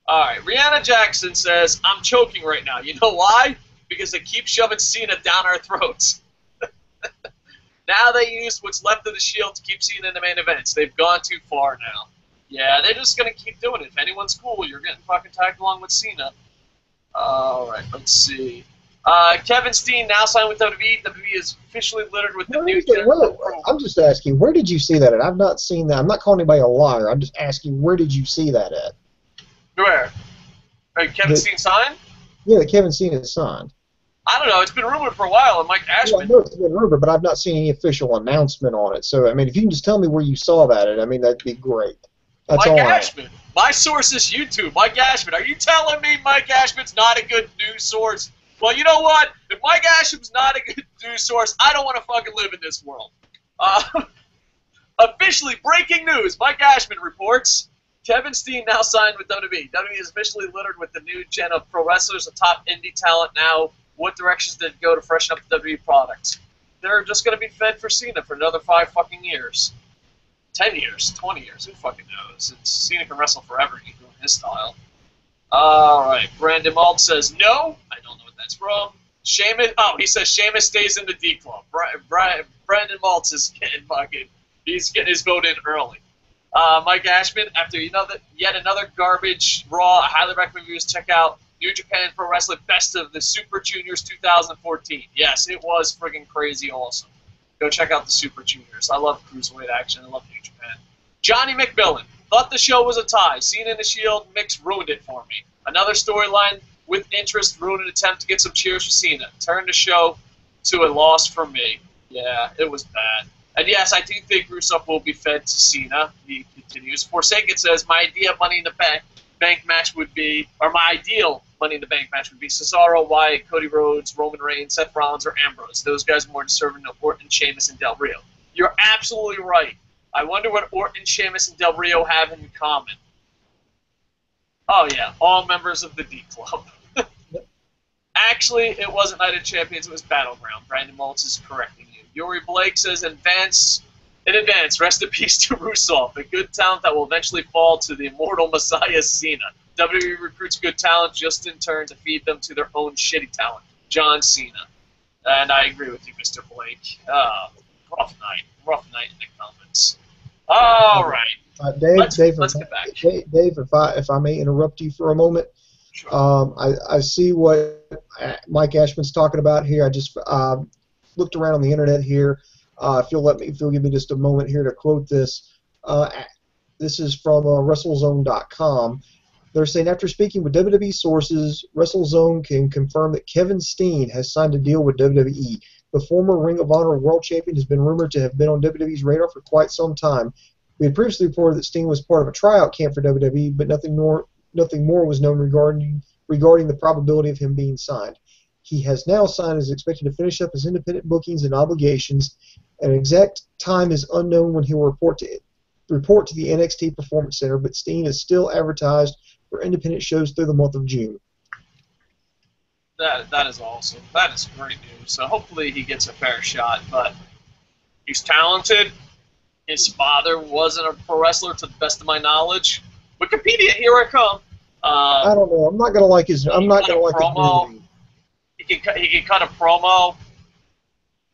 [SPEAKER 2] All right. Rihanna Jackson says, "I'm choking right now. You know why? Because they keep shoving Cena down our throats. Now they use what's left of the Shield to keep Cena in the main events. They've gone too far now. Yeah, they're just going to keep doing it. If anyone's cool, you're getting fucking tagged along with Cena." All right. Let's see. Kevin Steen now signed with WWE. WWE is officially littered with the new.
[SPEAKER 1] I'm just asking, where did you see that at? I've not seen that. I'm not calling anybody a liar. I'm just asking, where did you see that at?
[SPEAKER 2] Where? Kevin Steen signed?
[SPEAKER 1] Yeah, that Kevin Steen is signed.
[SPEAKER 2] I don't know. It's been rumored for a while, and Mike Ashman.
[SPEAKER 1] Yeah, I know it's been rumored, but I've not seen any official announcement on it. So, I mean, if you can just tell me where you saw that at, I mean, that'd be great. That's
[SPEAKER 2] Mike
[SPEAKER 1] all
[SPEAKER 2] Ashman. My source is YouTube. Mike Ashman. Are you telling me Mike Ashman's not a good news source? Well, you know what? If Mike Ashman's not a good news source, I don't want to fucking live in this world. Officially, breaking news. Mike Ashman reports Kevin Steen now signed with WWE. WWE is officially littered with the new gen of pro wrestlers, a top indie talent now. What directions did it go to freshen up the WWE product? They're just going to be fed for Cena for another 5 fucking years. 10 years, 20 years, who fucking knows? Cena can wrestle forever, he's doing his style. Alright, Brandon Malt says no. I don't know what that's from. Sheamus, he says Sheamus stays in the D Club. Brandon Maltz is getting fucking, he's getting his vote in early. Mike Ashman, after yet another garbage Raw, I highly recommend viewers check out New Japan Pro Wrestling Best of the Super Juniors 2014. Yes, it was friggin' crazy awesome. Go check out the Super Juniors. I love Cruiserweight action. I love New Japan. Johnny McMillan. Thought the show was a tie. Cena in the Shield mix ruined it for me. Another storyline with interest ruined an attempt to get some cheers for Cena. Turned the show to a loss for me. Yeah, it was bad. And yes, I do think Rusev will be fed to Cena. He continues. Forsaken says, my idea of Money in the Bank match would be, or my ideal Money in the Bank match would be Cesaro, Wyatt, Cody Rhodes, Roman Reigns, Seth Rollins, or Ambrose. Those guys are more deserving of Orton, Sheamus, and Del Rio. You're absolutely right. I wonder what Orton, Sheamus, and Del Rio have in common. Oh, yeah, all members of the D Club. Actually, it wasn't Night of Champions, it was Battleground. Brandon Maltz is correcting you. Yuri Blake says, advance In advance, rest in peace to Rusev, a good talent that will eventually fall to the immortal Messiah Cena. WWE recruits good talent just in turn to feed them to their own shitty talent. John Cena. And I agree with you, Mr. Blake. Rough night in the comments. All right.
[SPEAKER 1] Dave,
[SPEAKER 2] let's
[SPEAKER 1] Dave,
[SPEAKER 2] get back.
[SPEAKER 1] Dave, if I may interrupt you for a moment.
[SPEAKER 2] Sure.
[SPEAKER 1] I see what Mike Ashman's talking about here. I just looked around on the internet here. If you'll give me just a moment here to quote this. This is from WrestleZone.com. They're saying, after speaking with WWE sources, WrestleZone can confirm that Kevin Steen has signed a deal with WWE. The former Ring of Honor World Champion has been rumored to have been on WWE's radar for quite some time. We had previously reported that Steen was part of a tryout camp for WWE, but nothing more was known regarding the probability of him being signed. He has now signed and is expected to finish up his independent bookings and obligations. An exact time is unknown when he will report to the NXT Performance Center, but Steen is still advertised for independent shows through the month of June.
[SPEAKER 2] That is awesome. That is great news. So hopefully he gets a fair shot, but he's talented. His father wasn't a pro wrestler, to the best of my knowledge. Wikipedia, here I come.
[SPEAKER 1] I don't know. I'm not gonna like his. I'm not gonna like his movie.
[SPEAKER 2] He can cut a promo.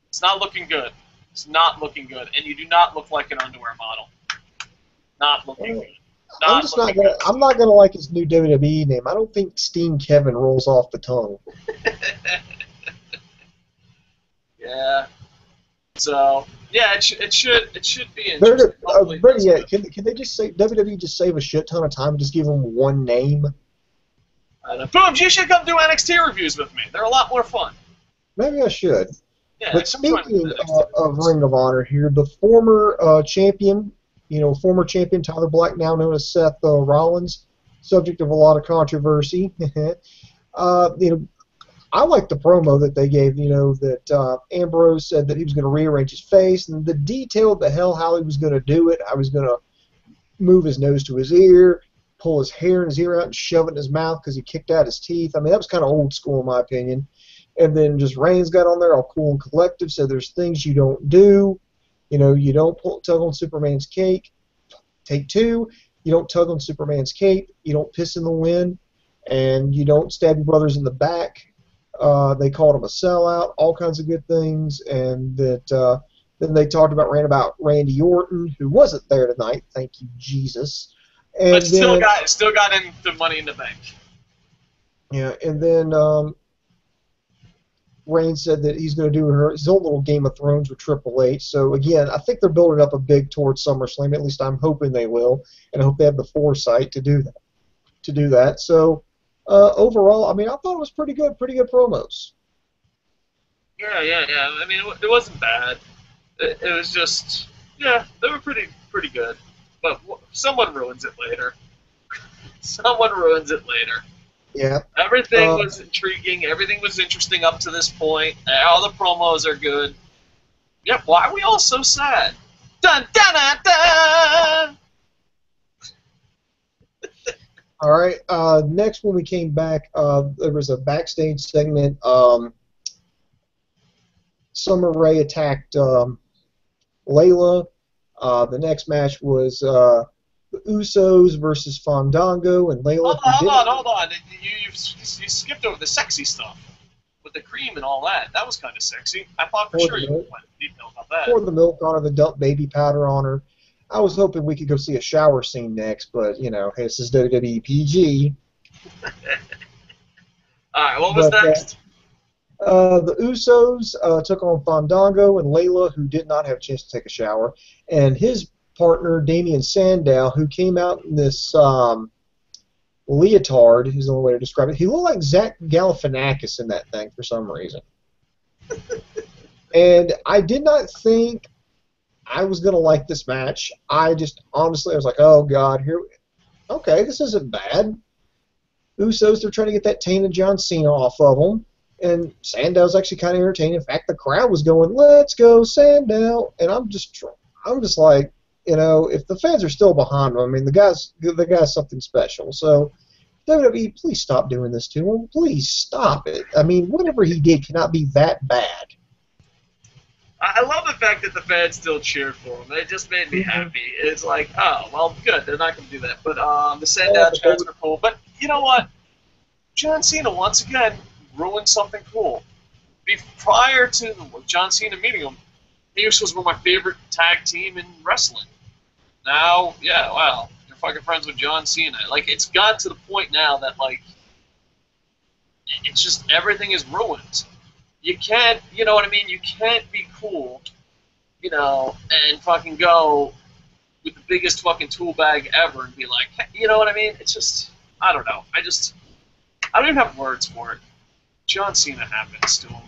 [SPEAKER 2] It's not looking good. It's not looking good, and you do not look like an underwear model. Not looking good.
[SPEAKER 1] I'm not gonna like his new WWE name. I don't think Steen Kevin rolls off the tongue.
[SPEAKER 2] Yeah. So yeah, it should be interesting.
[SPEAKER 1] Better yet, can they just say WWE just save a shit ton of time and just give them one name?
[SPEAKER 2] Booms, you should come do NXT reviews with me. They're a lot more fun.
[SPEAKER 1] Maybe I should.
[SPEAKER 2] Yeah,
[SPEAKER 1] but speaking of Ring of Honor here, the former champion, former champion Tyler Black, now known as Seth Rollins, subject of a lot of controversy. I like the promo that they gave, that Ambrose said that he was going to rearrange his face, and the detailed the hell how he was going to do it. I was going to move his nose to his ear, pull his hair in his ear out and shove it in his mouth because he kicked out his teeth. I mean, that was kind of old school in my opinion. And then just Reigns got on there, all cool and collective, said there's things you don't do. You don't tug on Superman's cape. Take two, you don't tug on Superman's cape, you don't piss in the wind, and you don't stab your brothers in the back. They called him a sellout, all kinds of good things, and that then they ran about Randy Orton, who wasn't there tonight. Thank you, Jesus. And
[SPEAKER 2] but still got into Money in the Bank.
[SPEAKER 1] Yeah, and then Reigns said that he's going to do his own little Game of Thrones with Triple H. So again, I think they're building up a big towards SummerSlam. At least I'm hoping they will, and I hope they have the foresight to do that. So. Overall, I mean, I thought it was pretty good promos.
[SPEAKER 2] Yeah. I mean, it wasn't bad. It was just, they were pretty good. But someone ruins it later.
[SPEAKER 1] Yeah.
[SPEAKER 2] Everything was intriguing. Everything was interesting up to this point. All the promos are good. Yeah, why are we all so sad? Dun dun dun dun!
[SPEAKER 1] All right. Next, when we came back, there was a backstage segment. Summer Rae attacked Layla. The next match was the Usos versus Fandango and Layla.
[SPEAKER 2] Hold on. You skipped over the sexy stuff with the cream and all that. That was kind of sexy. I thought for sure you went in detail about that.
[SPEAKER 1] Pour the milk on her, the dump baby powder on her. I was hoping we could go see a shower scene next, but, hey, this is WWE PG.
[SPEAKER 2] Alright, what was next?
[SPEAKER 1] The Usos took on Fandango and Layla, who did not have a chance to take a shower, and his partner, Damian Sandow, who came out in this leotard, is the only way to describe it. He looked like Zach Galifianakis in that thing for some reason. And I did not think I was going to like this match. I was like, oh, God, okay, this isn't bad. Usos, they're trying to get that tainted John Cena off of them. And Sandow's actually kind of entertaining. In fact, the crowd was going, let's go, Sandow. And I'm just like, if the fans are still behind him, I mean, the guy's something special. So, WWE, please stop doing this to him. Please stop it. I mean, whatever he did cannot be that bad.
[SPEAKER 2] I love the fact that the fans still cheered for him. It just made me happy. It's like, oh, well, good. They're not going to do that. But the send out chants were cool. But you know what? John Cena once again ruined something cool. Prior to John Cena meeting him, the Usos was one of my favorite tag team in wrestling. Now, yeah, wow, you're fucking friends with John Cena. Like, it's got to the point now that, like, it's just everything is ruined. You can't, you know what I mean? You can't be cool, you know, and fucking go with the biggest fucking tool bag ever and be like, hey, you know what I mean? It's just, I don't know. I don't even have words for it. John Cena happens to him.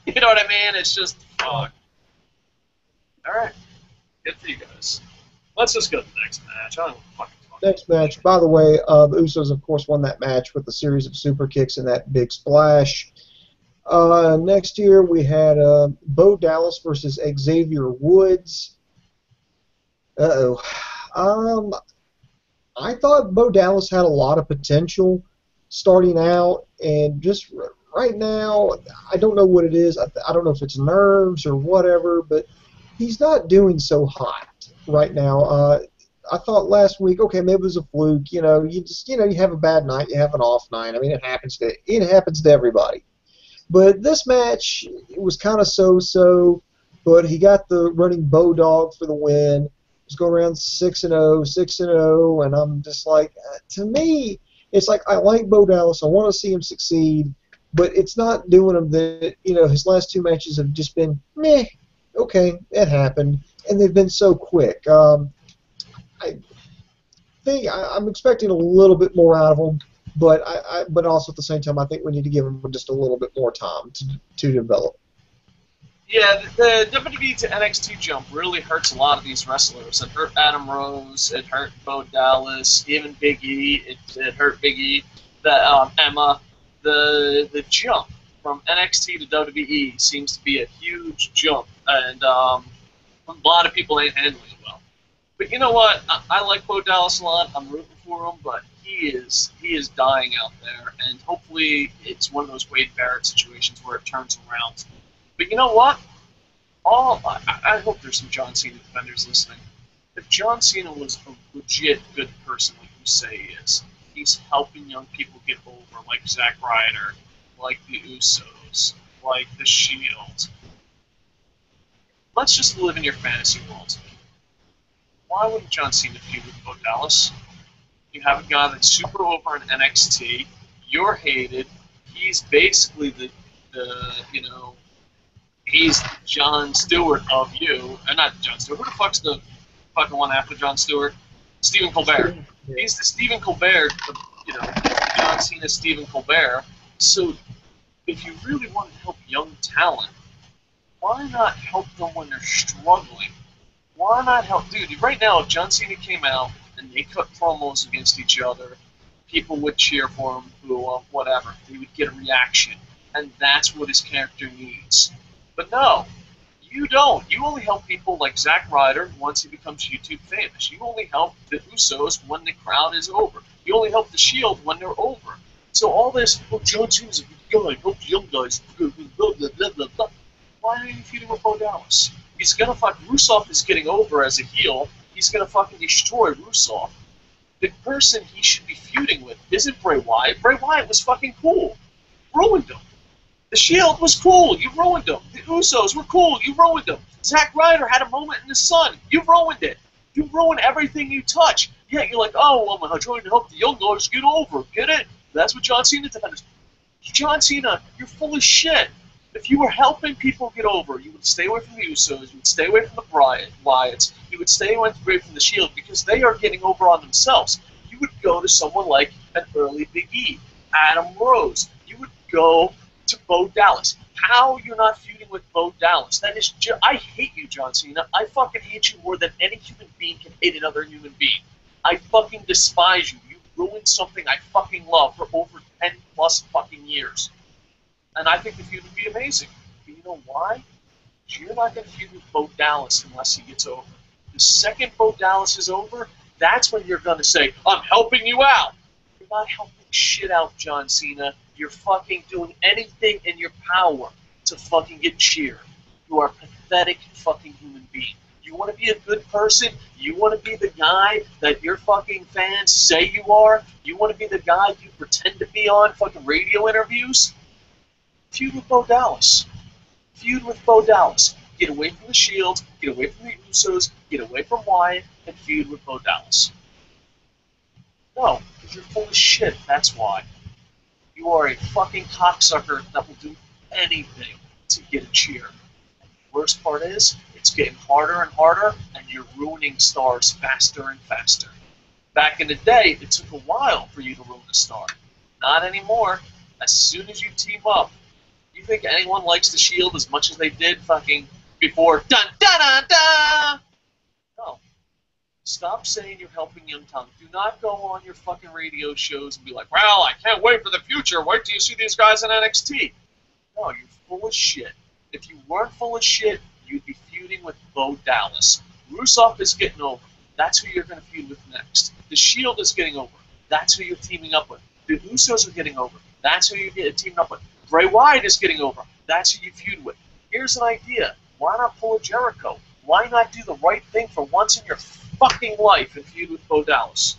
[SPEAKER 2] You know what I mean? It's just, fuck. Alright. Good for you guys. Let's just go to the next match. I don't fucking talk.
[SPEAKER 1] Next match. By the way, the Usos, of course, won that match with a series of super kicks and that big splash. Next year, we had Bo Dallas versus Xavier Woods. Uh-oh. I thought Bo Dallas had a lot of potential starting out, and just right now, I don't know what it is. I don't know if it's nerves or whatever, but he's not doing so hot right now. I thought last week, okay, maybe it was a fluke. You know, you have a bad night, you have an off night. I mean, it happens to everybody. But this match, it was kind of so-so, but he got the running Bodog for the win. He was going around 6-0, 6-0, and I'm just like, to me, it's like I like Bo Dallas. I want to see him succeed, but it's not doing him that, you know, his last two matches have just been meh. Okay, it happened, and they've been so quick. I think I'm expecting a little bit more out of him, but but also at the same time, I think we need to give him just a little bit more time to develop.
[SPEAKER 2] Yeah, the WWE to NXT jump really hurts a lot of these wrestlers. It hurt Adam Rose, it hurt Bo Dallas, even Big E. It hurt Big E. Emma. The jump from NXT to WWE seems to be a huge jump, and a lot of people ain't handling it well. But you know what? I like Bo Dallas a lot. I'm rooting for him, but he is dying out there, and hopefully it's one of those Wade Barrett situations where it turns around. But you know what? I hope there's some John Cena defenders listening. If John Cena was a legit good person like you say he is, he's helping young people get over, like Zack Ryder, like the Usos, like the Shield. Let's just live in your fantasy world. Why wouldn't John Cena feud with Bo Dallas? You have a guy that's super over in NXT. You're hated. He's basically the you know, he's the Jon Stewart of you. Not Jon Stewart. Who the fuck's the fucking one after Jon Stewart? Stephen Colbert. He's the Stephen Colbert, you know, John Cena, Stephen Colbert. So if you really want to help young talent, why not help them when they're struggling? Why not help? Dude, right now, if John Cena came out and they cut promos against each other, people would cheer for him, boo him, whatever. He would get a reaction. And that's what his character needs. But no, you don't. You only help people like Zack Ryder once he becomes YouTube famous. You only help the Usos when the crowd is over. You only help the Shield when they're over. So all this, oh, John Cena's a good guy, help the young guys, blah, blah, blah, blah, blah. Why are you feuding with Bo Dallas? He's gonna Rusev is getting over as a heel. He's gonna fucking destroy Rusev. The person he should be feuding with isn't Bray Wyatt. Bray Wyatt was fucking cool. Ruined him. The Shield was cool. You ruined them. The Usos were cool. You ruined them. Zack Ryder had a moment in the sun. You ruined it. You ruin everything you touch. Yeah, you're like, oh, well, I'm trying to help the young guys get over. Get it? That's what John Cena does. John Cena, you're full of shit. If you were helping people get over, you would stay away from the Usos, you would stay away from the Wyatts, you would stay away from the Shield because they are getting over on themselves. You would go to someone like an early Big E, Adam Rose. You would go to Bo Dallas. How you're not feuding with Bo Dallas? That is, I hate you, John Cena. I fucking hate you more than any human being can hate another human being. I fucking despise you. You ruined something I fucking love for over 10 plus fucking years. And I think the feud would be amazing. But you know why? You're not going to feud with Bo Dallas unless he gets over. The second Bo Dallas is over, that's when you're going to say, I'm helping you out. You're not helping shit out, John Cena. You're fucking doing anything in your power to fucking get cheered. You are pathetic fucking human being. You want to be a good person? You want to be the guy that your fucking fans say you are? You want to be the guy you pretend to be on fucking radio interviews? Feud with Bo Dallas. Feud with Bo Dallas. Get away from the Shield, get away from the Usos, get away from Wyatt, and feud with Bo Dallas. No, because you're full of shit, that's why. You are a fucking cocksucker that will do anything to get a cheer. And the worst part is, it's getting harder and harder, and you're ruining stars faster and faster. Back in the day, it took a while for you to ruin a star. Not anymore. As soon as you team up, you think anyone likes the Shield as much as they did fucking before dun dun dun dun? No. Stop saying you're helping young talent. Do not go on your fucking radio shows and be like, well, I can't wait for the future. Wait till you see these guys in NXT. No, you're full of shit. If you weren't full of shit, you'd be feuding with Bo Dallas. Rusev is getting over. That's who you're going to feud with next. The Shield is getting over. That's who you're teaming up with. The Usos are getting over. That's who you're teaming up with. Bray Wyatt is getting over. That's who you feud with. Here's an idea. Why not pull a Jericho? Why not do the right thing for once in your fucking life and feud with Bo Dallas?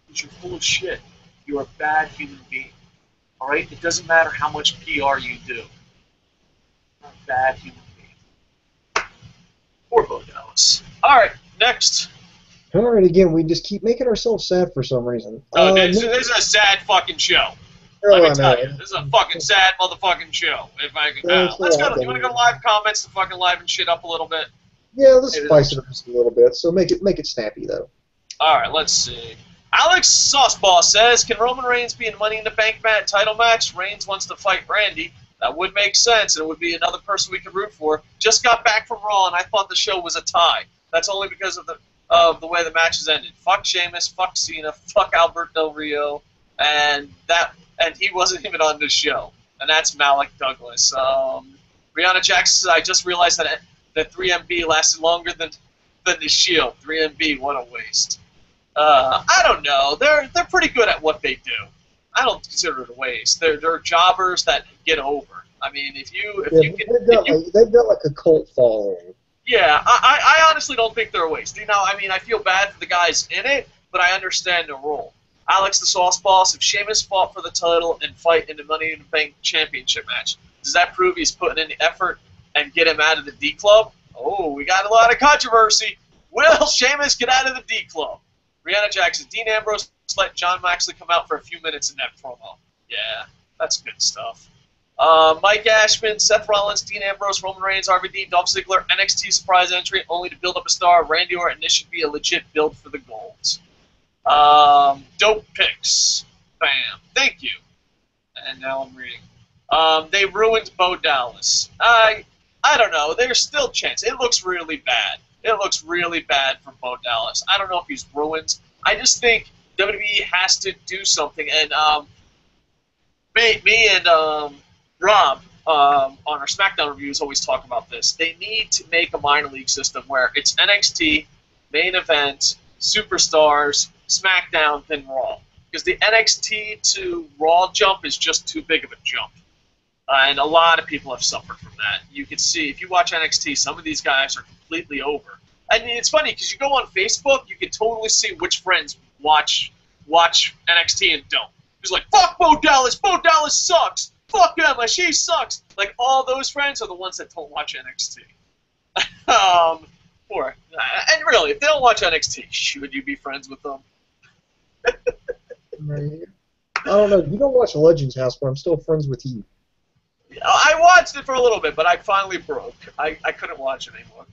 [SPEAKER 2] Because you're full of shit. You're a bad human being. Alright? It doesn't matter how much PR you do. You're a bad human being. Poor Bo Dallas. Alright, next.
[SPEAKER 1] Alright, again, we just keep making ourselves sad for some reason.
[SPEAKER 2] Oh, this is a sad fucking show. Let me tell you, this is a fucking sad motherfucking show. If I can, let's go. You want to go to live comments to fucking liven shit up a little bit?
[SPEAKER 1] Yeah, let's spice it up just a little bit. So make it snappy though.
[SPEAKER 2] All right, let's see. Alex Sauceball says, "Can Roman Reigns be in Money in the Bank title match? Reigns wants to fight Randy. That would make sense, and it would be another person we could root for. Just got back from Raw, and I thought the show was a tie. That's only because of the way the matches ended. Fuck Sheamus, fuck Cena, fuck Albert Del Rio, and he wasn't even on this show. And that's Malik Douglas. Brianna Jackson says, I just realized that 3MB lasted longer than the Shield. 3MB, what a waste. I don't know. They're pretty good at what they do. I don't consider it a waste. They're jobbers that get over. I mean, they've got like a cult following. Yeah, I honestly don't think they're a waste. You know, I mean, I feel bad for the guys in it, but I understand their role. Alex the Sauce Boss, if Sheamus fought for the title and fight in the Money in the Bank championship match, does that prove he's putting in the effort and get him out of the D Club? Oh, we got a lot of controversy. Will Sheamus get out of the D Club? Brianna Jackson, Dean Ambrose let John Moxley come out for a few minutes in that promo. Yeah, that's good stuff. Mike Ashman, Seth Rollins, Dean Ambrose, Roman Reigns, RVD, Dolph Ziggler, NXT surprise entry only to build up a star. Randy Orton, this should be a legit build for the Golds. Dope picks. Bam. Thank you. And now I'm reading. They ruined Bo Dallas. I don't know. There's still a chance. It looks really bad. It looks really bad for Bo Dallas. I don't know if he's ruined. I just think WWE has to do something. And me and Rob on our SmackDown reviews always talk about this. They need to make a minor league system where it's NXT, main event, superstars, SmackDown, then Raw. Because the NXT to Raw jump is just too big of a jump. And a lot of people have suffered from that. You can see, if you watch NXT, some of these guys are completely over. And it's funny, because you go on Facebook, you can totally see which friends watch NXT and don't. It's like, fuck Bo Dallas sucks! Fuck Emma, she sucks! Like, all those friends are the ones that don't watch NXT. And really, if they don't watch NXT, should you be friends with them?
[SPEAKER 1] I don't know. You don't watch Legends House, but I'm still friends with you.
[SPEAKER 2] I watched it for a little bit, but I finally broke. I couldn't watch it anymore.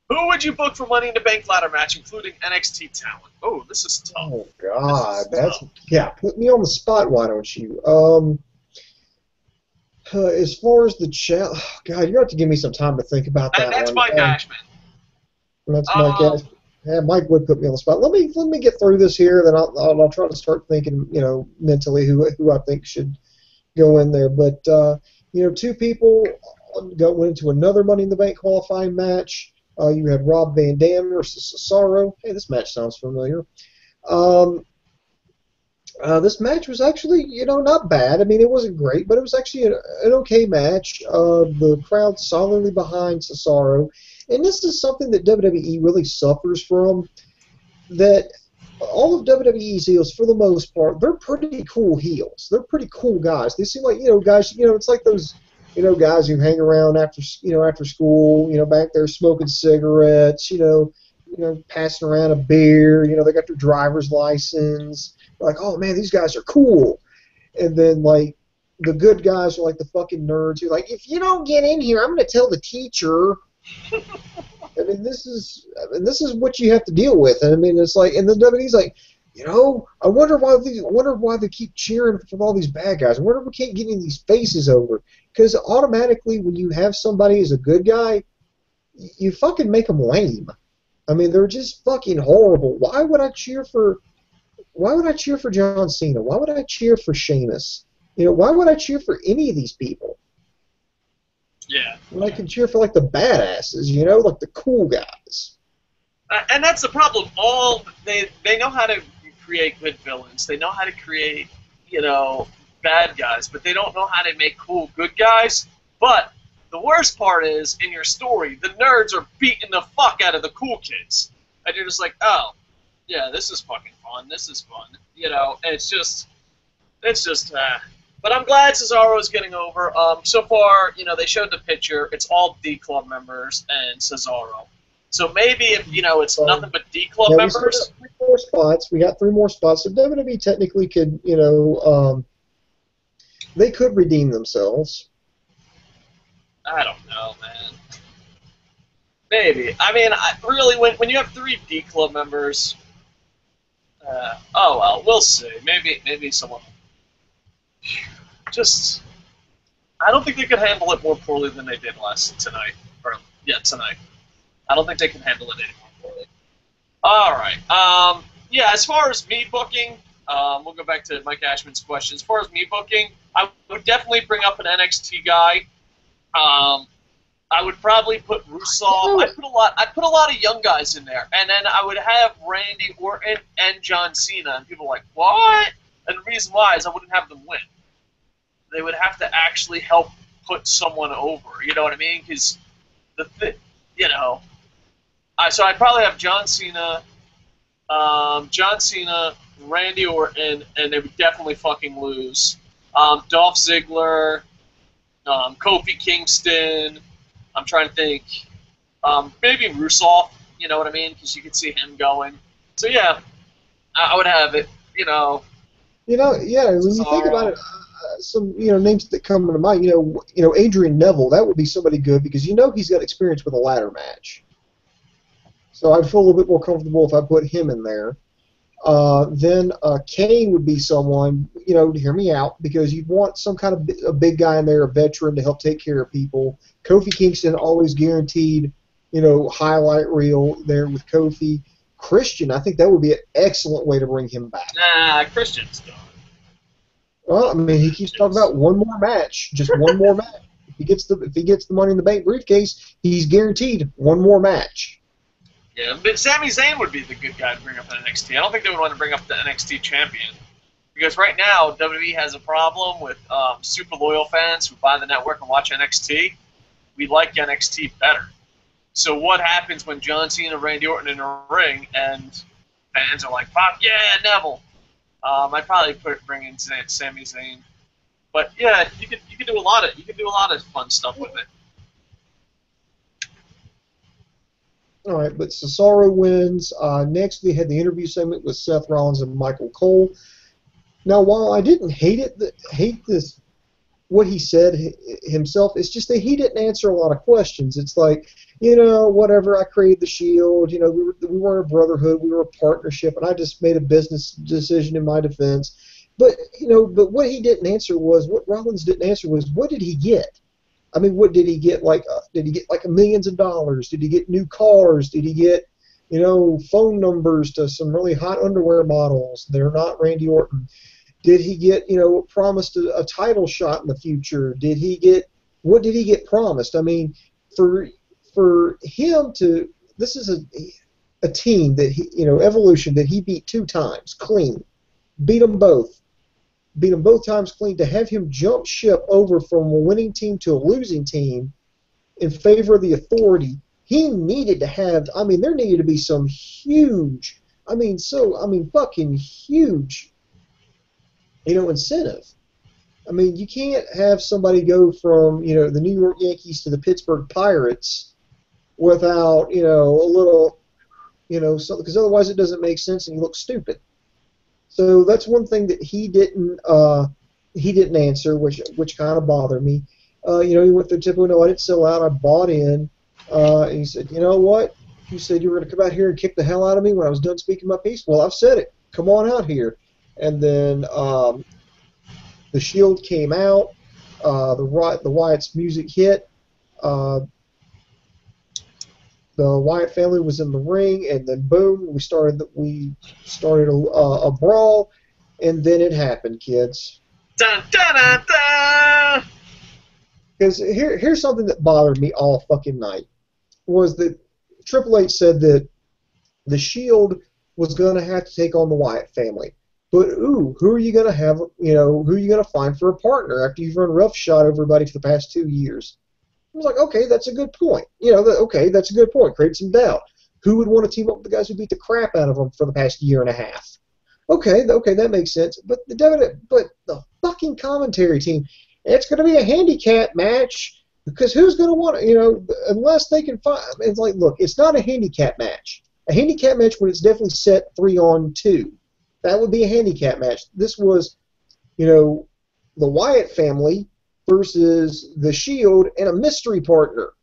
[SPEAKER 2] Who would you book for Money in the Bank ladder match, including NXT talent? Oh, this is tough.
[SPEAKER 1] Oh, God. Yeah, put me on the spot, why don't you? As far as the challenge... Oh, God, you have to give me some time to think about that
[SPEAKER 2] That's
[SPEAKER 1] one.
[SPEAKER 2] Mike Ashman.
[SPEAKER 1] That's Mike Ashman. Yeah, Mike would put me on the spot. Let me get through this here, then I'll try to start thinking, mentally who I think should go in there. But two people went into another Money in the Bank qualifying match. You had Rob Van Dam versus Cesaro. Hey, this match sounds familiar. This match was actually, not bad. I mean, it wasn't great, but it was actually an okay match. The crowd solidly behind Cesaro, and this is something that WWE really suffers from. That all of WWE's heels, for the most part, they're pretty cool heels. They're pretty cool guys. They seem like guys. It's like those guys who hang around after school. Back there smoking cigarettes. Passing around a beer. They got their driver's license. Like, oh man, these guys are cool. And then like the good guys are like the fucking nerds who are like, if you don't get in here, I'm going to tell the teacher. This is what you have to deal with. And I mean, it's like, and the WWE's like, I wonder why they keep cheering for all these bad guys. I wonder if we can't get any of these faces over. Because automatically, when you have somebody as a good guy, you fucking make them lame. I mean, they're just fucking horrible. Why would I cheer for John Cena? Why would I cheer for Sheamus? Why would I cheer for any of these people?
[SPEAKER 2] Yeah.
[SPEAKER 1] When I can cheer for like the badasses, like the cool guys.
[SPEAKER 2] And that's the problem. They know how to create good villains. They know how to create, bad guys, but they don't know how to make cool good guys. But the worst part is, in your story, the nerds are beating the fuck out of the cool kids. And you're just like, oh, yeah, this is fucking fun. This is fun. It's just. But I'm glad Cesaro is getting over. So far, they showed the picture. It's all D Club members and Cesaro. So maybe if it's nothing but D Club members.
[SPEAKER 1] We got 3 more spots. We got 3 more spots. So WWE technically could, they could redeem themselves.
[SPEAKER 2] I don't know, man. Maybe. I mean, really, when you have 3 D Club members. Oh well, we'll see. Maybe someone. Just, I don't think they could handle it more poorly than they did tonight. Tonight. I don't think they can handle it any more poorly. All right. Yeah. As far as me booking, we'll go back to Mike Ashman's question. As far as me booking, I would definitely bring up an NXT guy. I would probably put Rusev. I'd put a lot of young guys in there, and then I would have Randy Orton and John Cena. And people are like, what? And the reason why is I wouldn't have them win. They would have to actually help put someone over. You know what I mean? Because so I'd probably have John Cena, Randy Orton, and they would definitely fucking lose. Dolph Ziggler, Kofi Kingston. I'm trying to think. Maybe Rusev. You know what I mean? Because you could see him going. So yeah, I would have it.
[SPEAKER 1] Yeah. When you think about it, some names that come to mind. Adrian Neville. That would be somebody good because he's got experience with a ladder match. So I'd feel a little bit more comfortable if I put him in there. Then Kane would be someone. To hear me out because you'd want some kind of a big guy in there, a veteran to help take care of people. Kofi Kingston always guaranteed. Highlight reel there with Kofi. Christian, I think that would be an excellent way to bring him back.
[SPEAKER 2] Nah, Christian's done.
[SPEAKER 1] Well, I mean, he keeps talking about one more match, just one more match. If he gets the Money in the Bank briefcase, he's guaranteed one more match.
[SPEAKER 2] Yeah, but Sami Zayn would be the good guy to bring up in NXT. I don't think they would want to bring up the NXT champion because right now WWE has a problem with super loyal fans who buy the network and watch NXT. We like NXT better. So what happens when John Cena and Randy Orton in a ring and fans are like, "Fuck yeah, Neville"? I'd probably bring in Sami Zayn, but yeah, you could do a lot of fun stuff with it.
[SPEAKER 1] All right, but Cesaro wins. Next, we had the interview segment with Seth Rollins and Michael Cole. Now, while I didn't hate this, what he said himself, it's just that he didn't answer a lot of questions. It's like, whatever, I created the Shield, we weren't a brotherhood, we were a partnership, and I just made a business decision in my defense. But, but what he didn't answer was, what Rollins didn't answer was, what did he get? I mean, what did he get? Did he get millions of dollars? Did he get new cars? Did he get, phone numbers to some really hot underwear models that are not Randy Orton? Did he get, promised a title shot in the future? What did he get promised? I mean, for him to, this is a team that Evolution that he beat 2 times clean. beat them both. Beat them both times clean. To have him jump ship over from a winning team to a losing team in favor of the Authority, he needed to have, I mean, there needed to be some huge, fucking huge, incentive. I mean, you can't have somebody go from, the New York Yankees to the Pittsburgh Pirates without, a little, something, because otherwise it doesn't make sense and you look stupid. So that's one thing that he didn't answer, which kind of bothered me. He went through typical, no, I didn't sell out, I bought in. And he said, you know what? You said you were going to come out here and kick the hell out of me when I was done speaking my piece. Well, I've said it. Come on out here. And then the Shield came out. The Wyatt's music hit. The Wyatt family was in the ring, and then boom, we started a brawl, and then it happened, kids.
[SPEAKER 2] Dun, dun, dun, dun.
[SPEAKER 1] Because here's something that bothered me all fucking night, was that Triple H said that the Shield was going to have to take on the Wyatt family. But, who are you going to have, who are you going to find for a partner after you've run roughshod everybody for the past 2 years? I was like, okay, that's a good point. Okay, that's a good point. Create some doubt. Who would want to team up with the guys who beat the crap out of them for the past year and a half? Okay, that makes sense. But the fucking commentary team, it's going to be a handicap match because who's going to want to, unless they can find. It's like, look, it's not a handicap match. A handicap match when it's definitely set 3-on-2. That would be a handicap match. This was, the Wyatt family versus the Shield and a mystery partner.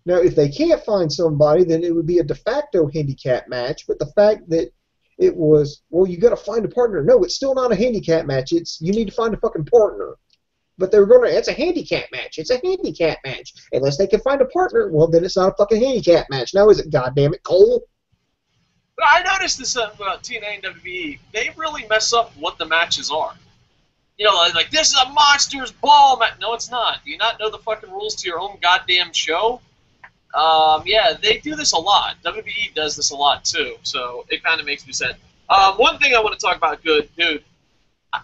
[SPEAKER 1] Now, if they can't find somebody, then it would be a de facto handicap match. But the fact that it was, well, you got to find a partner. No, it's still not a handicap match. You need to find a fucking partner. But they were going to, it's a handicap match. It's a handicap match. Unless they can find a partner, well, then it's not a fucking handicap match. Now, is it? Goddamn it, Cole.
[SPEAKER 2] I noticed this about TNA and WWE. They really mess up what the matches are. Like, this is a monster's ball match. No, it's not. Do you not know the fucking rules to your own goddamn show? Yeah, they do this a lot. WWE does this a lot, too. So it kind of makes me sad. One thing I want to talk about, dude.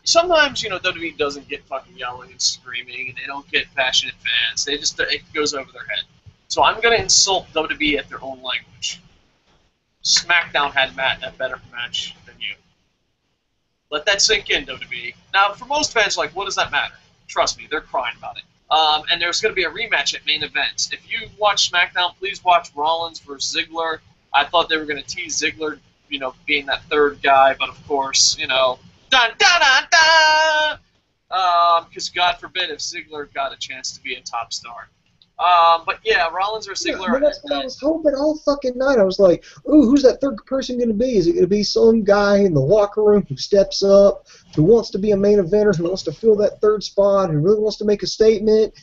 [SPEAKER 2] Sometimes, WWE doesn't get fucking yelling and screaming, and they don't get passionate fans. It goes over their head. So I'm going to insult WWE at their own language. SmackDown had a better match than you. Let that sink in, WWE. Now, for most fans, what does that matter? Trust me, they're crying about it. And there's going to be a rematch at Main Event. If you watch SmackDown, please watch Rollins versus Ziggler. I thought they were going to tease Ziggler, being that third guy, but of course, dun dun dun dun! Because God forbid if Ziggler got a chance to be a top star. But yeah, Rollins or Ziggler.
[SPEAKER 1] Yeah, that's what I was hoping all fucking night. I was like, ooh, who's that third person going to be? Is it going to be some guy in the locker room who steps up, who wants to be a main eventer, who wants to fill that third spot, who really wants to make a statement?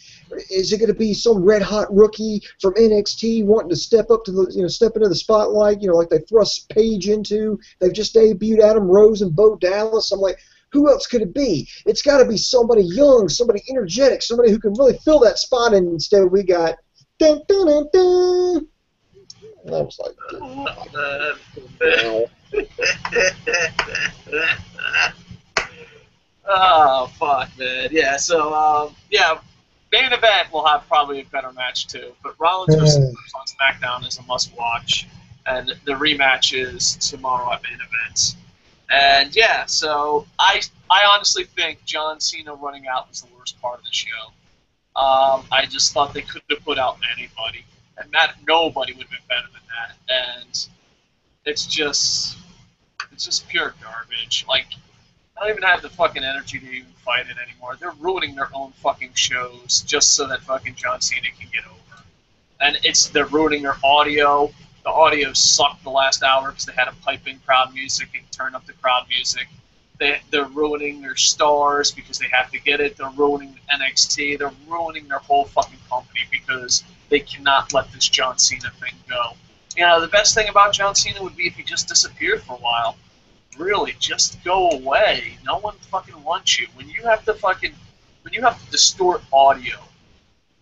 [SPEAKER 1] Is it going to be some red hot rookie from NXT wanting to step up to step into the spotlight? Like they thrust Paige into. They've just debuted Adam Rose and Bo Dallas. I'm like, who else could it be? It's got to be somebody young, somebody energetic, somebody who can really fill that spot. And instead we got dun dun dun dun. And I was like,
[SPEAKER 2] oh fuck, man. Yeah. So Main Event will have probably a better match too. But Rollins versus Ziggler on SmackDown is a must-watch, and the rematch is tomorrow at Main Event. And yeah, so I honestly think John Cena running out was the worst part of the show. I just thought they couldn't have put out anybody, and nobody would have been better than that. And it's just pure garbage. Like, I don't even have the fucking energy to even fight it anymore. They're ruining their own fucking shows just so that fucking John Cena can get over. And they're ruining their audio. The audio sucked the last hour because they had to pipe in crowd music and turn up the crowd music. They're ruining their stars because they have to get it. They're ruining NXT. They're ruining their whole fucking company because they cannot let this John Cena thing go. The best thing about John Cena would be if he just disappeared for a while. Really, just go away. No one fucking wants you. When you have to distort audio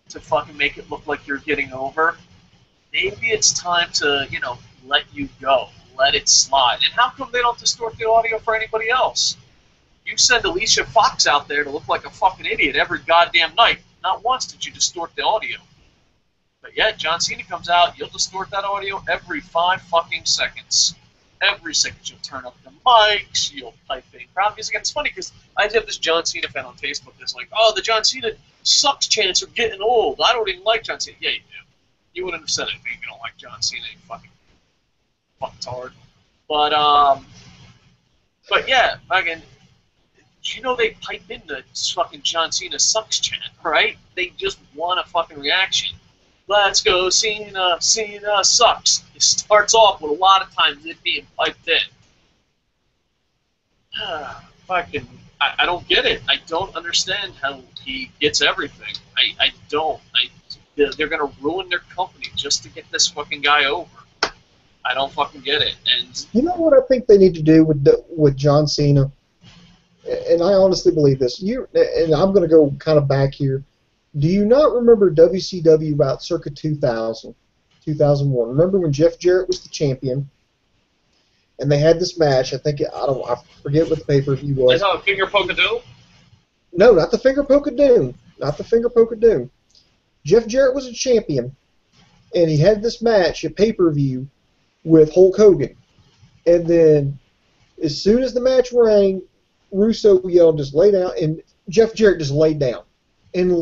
[SPEAKER 2] to fucking make it look like you're getting over, maybe it's time to, let you go. Let it slide. And how come they don't distort the audio for anybody else? You send Alicia Fox out there to look like a fucking idiot every goddamn night. Not once did you distort the audio. But yet, John Cena comes out, you'll distort that audio every 5 fucking seconds. Every second you'll turn up the mics, you'll type in crowd music. And it's funny because I have this John Cena fan on Facebook that's like, oh, the John Cena sucks chants are getting old. I don't even like John Cena. Yeah, you do. You wouldn't have said it if you don't like John Cena, you fucking tard. But yeah, again, you know they pipe in the fucking John Cena sucks chant, right? They just want a fucking reaction. Let's go, Cena, Cena sucks. It starts off with a lot of times it being piped in. Fucking, I don't get it. I don't understand how he gets everything. I don't. They're going to ruin their company just to get this fucking guy over. I don't fucking get it. And
[SPEAKER 1] you know what I think they need to do with John Cena? And I honestly believe this. And I'm going to go kind of back here. Do you not remember WCW about circa 2000, 2001? Remember when Jeff Jarrett was the champion, and they had this match? I forget what the pay-per-view was.
[SPEAKER 2] Is that a finger poke of doom?
[SPEAKER 1] No, not the finger poke of doom. Not the finger poke of doom. Jeff Jarrett was a champion, and he had this match at pay-per-view with Hulk Hogan. And then, as soon as the match rang, Russo yelled, "Just lay down," and Jeff Jarrett just laid down. And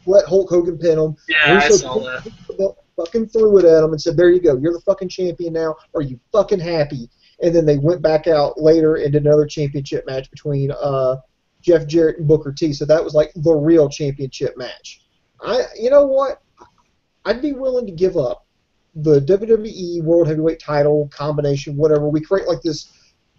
[SPEAKER 1] let Hulk Hogan pin him.
[SPEAKER 2] Yeah, Russo I saw that.
[SPEAKER 1] Fucking threw it at him and said, "There you go. You're the fucking champion now. Are you fucking happy?" And then they went back out later and did another championship match between Jeff Jarrett and Booker T. So that was like the real championship match. You know what? I'd be willing to give up the WWE World Heavyweight title combination, whatever. We create like this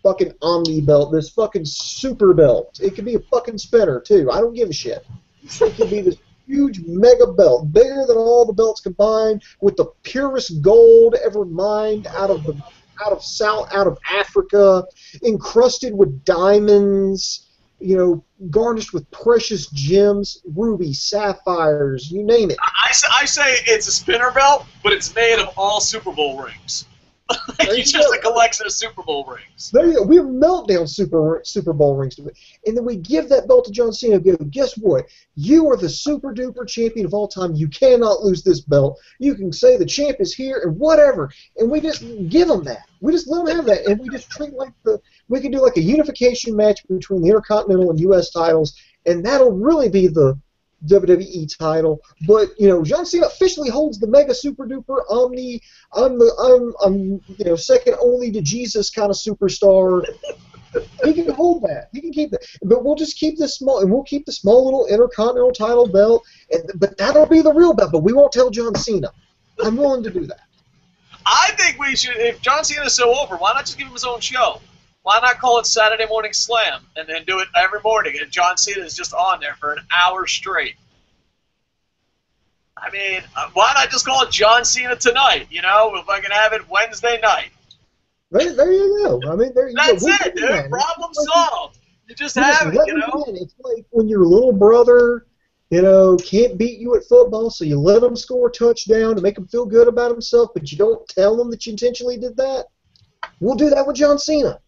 [SPEAKER 1] fucking Omni belt, this fucking super belt. It could be a fucking spinner too. I don't give a shit. It could be this huge mega belt, bigger than all the belts combined, with the purest gold ever mined out of Africa, encrusted with diamonds, garnished with precious gems, rubies, sapphires, you name it.
[SPEAKER 2] I say it's a spinner belt, but it's made of all Super Bowl rings. Like just a collection of Super Bowl rings.
[SPEAKER 1] There you go. We melt down Super Bowl rings to it. And then we give that belt to John Cena and go, guess what? You are the super duper champion of all time. You cannot lose this belt. You can say the champ is here and whatever. And we just give him that. We just let him have that. And we just treat like we can do like a unification match between the Intercontinental and U.S. titles. And that'll really be the WWE title, but John Cena officially holds the mega super duper omni. I'm second only to Jesus kind of superstar. He can hold that. He can keep that. But we'll just keep this small, and we'll keep the small little Intercontinental title belt. But that'll be the real belt. But we won't tell John Cena. I'm willing to do that.
[SPEAKER 2] I think we should. If John Cena's so over, why not just give him his own show? Why not call it Saturday Morning Slam and then do it every morning and John Cena is just on there for an hour straight? I mean, why not just call it John Cena Tonight, if I can have it Wednesday night?
[SPEAKER 1] There you go. I mean,
[SPEAKER 2] That's it, dude. Problem solved. You just have it,
[SPEAKER 1] It's like when your little brother, can't beat you at football, so you let him score a touchdown to make him feel good about himself, but you don't tell him that you intentionally did that. We'll do that with John Cena.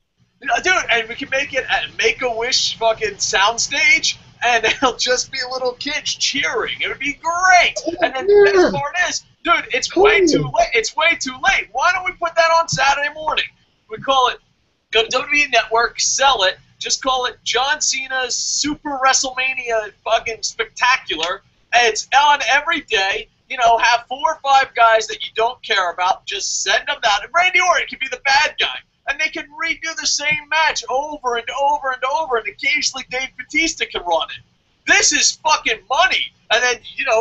[SPEAKER 2] Dude, and we can make it at Make-A-Wish fucking soundstage, and it'll just be little kids cheering. It would be great. And then the best part is, dude, it's way too late. It's way too late. Why don't we put that on Saturday morning? We call it, go to WWE Network, sell it, just call it John Cena's Super WrestleMania fucking Spectacular. And it's on every day. Have 4 or 5 guys that you don't care about. Just send them out. And Randy Orton can be the bad guy. And they can redo the same match over and over and over, and occasionally Dave Bautista can run it. This is fucking money. And then,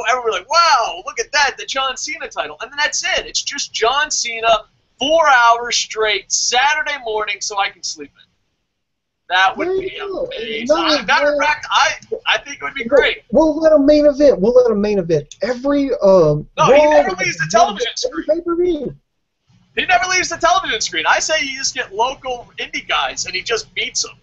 [SPEAKER 2] everybody's like, wow, look at that, the John Cena title. And then that's it. It's just John Cena, 4 hours straight, Saturday morning, so I can sleep in. That would be amazing. Matter of fact, I think it would be great.
[SPEAKER 1] We'll let them main event. Every
[SPEAKER 2] no, he never leaves the television screen.
[SPEAKER 1] Pay-per-view.
[SPEAKER 2] He never leaves the television screen. I say you just get local indie guys, and he just beats them.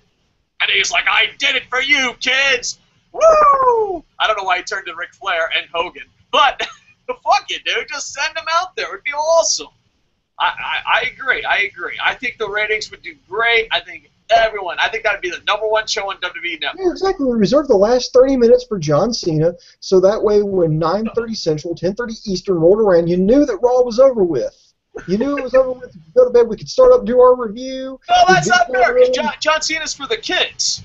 [SPEAKER 2] And he's like, I did it for you, kids! Woo! I don't know why he turned to Ric Flair and Hogan. But, fuck it, dude. Just send them out there. It would be awesome. I agree. I think the ratings would do great. I think Everyone. I think that would be the #1 show on WWE Network.
[SPEAKER 1] Yeah, exactly. We reserved the last 30 minutes for John Cena, so that way when 9:30 Central, 10:30 Eastern rolled around, you knew that Raw was over with. You knew it was over with. You could go to bed. We could start up, do our review.
[SPEAKER 2] No, that's not fair, because John Cena's for the kids.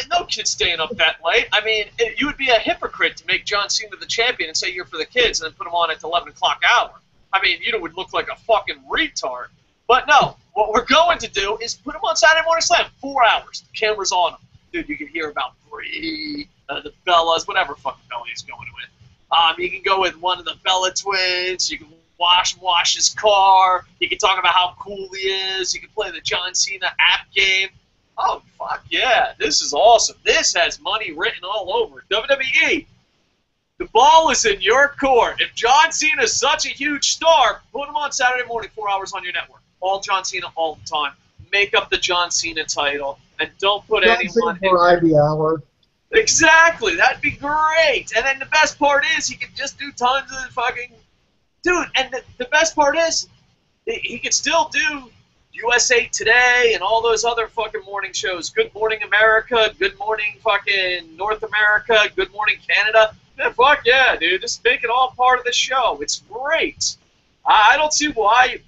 [SPEAKER 2] No kids staying up that late. I mean, you would be a hypocrite to make John Cena the champion and say you're for the kids and then put him on at the 11 o'clock hour. I mean, you would look like a fucking retard. But no, what we're going to do is put him on Saturday Morning Slam. 4 hours. The camera's on him. Dude, you can hear about Brie, the Bellas, whatever fucking Bella he's going with. You can go with one of the Bella twins. You can wash his car. You can talk about how cool he is. You can play the John Cena app game. Oh, fuck yeah. This is awesome. This has money written all over it. WWE, the ball is in your court. If John Cena is such a huge star, put him on Saturday morning, 4 hours on your network. All John Cena all the time. Make up the John Cena title, and don't put anyone in
[SPEAKER 1] variety hour.
[SPEAKER 2] Exactly. That'd be great. And then the best part is he could just do tons of fucking... Dude, and the best part is he could still do USA Today and all those other fucking morning shows. Good Morning America, Good Morning fucking North America, Good Morning Canada. Yeah, fuck yeah, dude. Just make it all part of the show. It's great. I don't see why,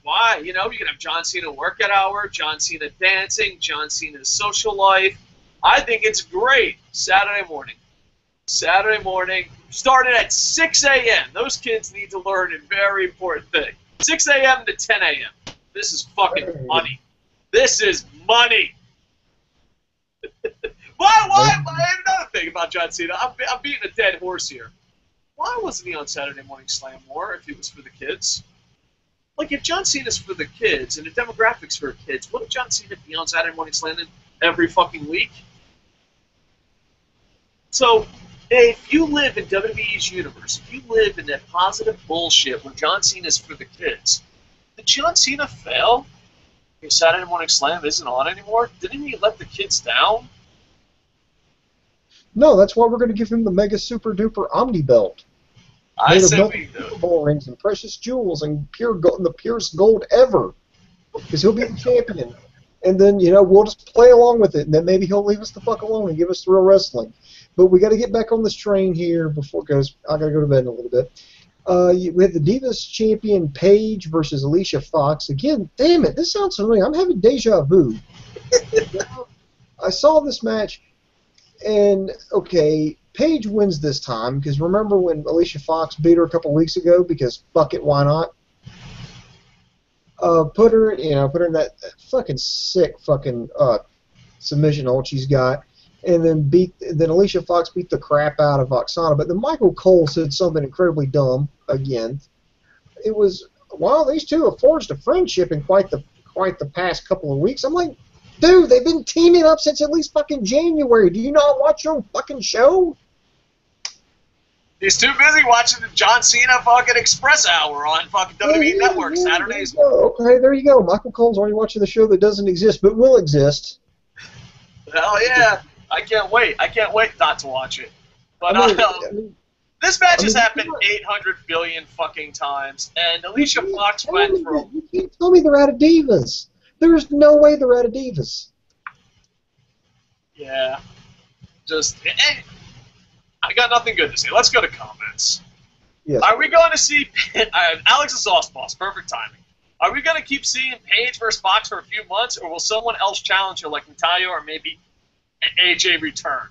[SPEAKER 2] you know, you can have John Cena workout hour, John Cena dancing, John Cena's social life. I think it's great. Saturday morning. Started at 6 a.m. Those kids need to learn a very important thing. 6 a.m. to 10 a.m. This is fucking money. This is money. Why? Another thing about John Cena. I'm beating a dead horse here. Why wasn't he on Saturday Morning Slam more if he was for the kids? Like, if John Cena's for the kids and the demographics for kids, wouldn't John Cena be on Saturday Morning Slam every fucking week? So, if you live in WWE's universe, if you live in that positive bullshit where John Cena's for the kids, did John Cena fail? If Saturday Morning Slam isn't on anymore? Didn't he let the kids down?
[SPEAKER 1] No, that's why we're going to give him the mega super duper omni belt.
[SPEAKER 2] I said we do.
[SPEAKER 1] Super Bowl rings and precious jewels and pure gold, the purest gold ever, because he'll be the champion. And then, you know, we'll just play along with it, and then maybe he'll leave us the fuck alone and give us the real wrestling. But we got to get back on this train here before, because I got to go to bed in a little bit. We have the Divas champion Paige versus Alicia Fox. Again, damn it, this sounds familiar. I'm having deja vu. I saw this match, and okay, Paige wins this time, because remember when Alicia Fox beat her a couple weeks ago? Because fuck it, why not? Put her in that fucking sick fucking submission hold she's got, and then Alicia Fox beat the crap out of Oksana. But then Michael Cole said something incredibly dumb again. It was, wow, these two have forged a friendship in quite the past couple of weeks. I'm like, dude, they've been teaming up since at least fucking January. Do you not watch your own fucking show?
[SPEAKER 2] He's too busy watching the John Cena fucking Express Hour on fucking WWE Network Saturdays.
[SPEAKER 1] Okay, there you go. Michael Cole's already watching the show that doesn't exist but will exist.
[SPEAKER 2] Hell yeah. I can't wait. I can't wait not to watch it. But this match has happened 800 billion fucking times, and Alicia Fox went from...
[SPEAKER 1] You can't tell me they're out of Divas. There's no way they're out of Divas.
[SPEAKER 2] Yeah. Just... I got nothing good to say. Let's go to comments.
[SPEAKER 1] Yes.
[SPEAKER 2] Are we going to see... Alex is Sauce Boss. Perfect timing. Are we going to keep seeing Paige versus Fox for a few months, or will someone else challenge her like Natalia or maybe AJ return?